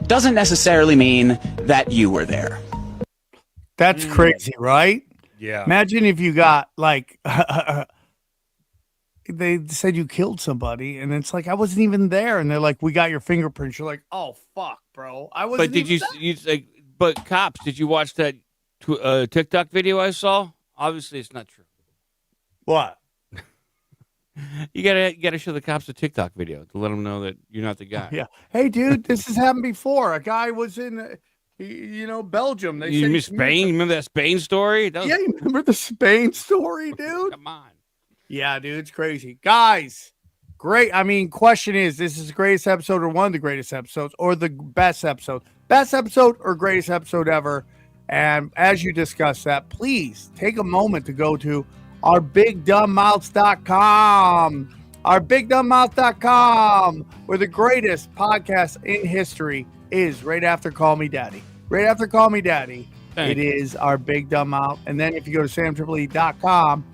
doesn't necessarily mean that you were there. That's crazy, right? Yeah. Imagine if you got like they said you killed somebody, and it's like I wasn't even there, and they're like, "We got your fingerprints." You're like, "Oh fuck, bro, I wasn't." But did you like? But cops, did you watch that TikTok video I saw? Obviously, it's not true. What? You gotta show the cops a TikTok video to let them know that you're not the guy. Yeah. Hey, dude, this has happened before. A guy was in, Belgium. They You said miss Spain? Remember that Spain story? Yeah, you remember the Spain story, dude? Come on. Yeah, dude, it's crazy. Guys, great. I mean, question is, this is the greatest episode or one of the greatest episodes or the best episode? Best episode or greatest episode ever? And as you discuss that, please take a moment to go to ourbigdumbmouths.com. Ourbigdumbmouth.com, where the greatest podcast in history is right after Call Me Daddy. Right after Call Me Daddy, it is Our Big Dumb Mouth. And then if you go to samtripoli.com,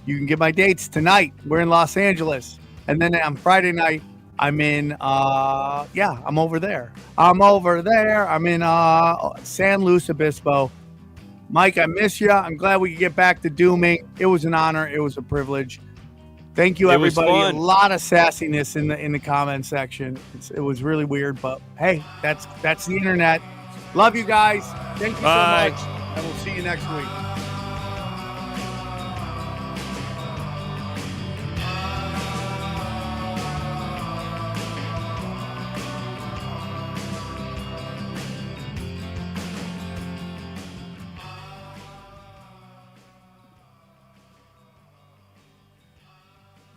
you can get my dates tonight. We're in Los Angeles. And then on Friday night, I'm in, I'm over there. I'm in San Luis Obispo. Mike, I miss you. I'm glad we could get back to dooming. It was an honor. It was a privilege. Thank you, everybody. A lot of sassiness in the comment section. It was really weird, but hey, that's the internet. Love you guys. Thank you so much, and we'll see you next week.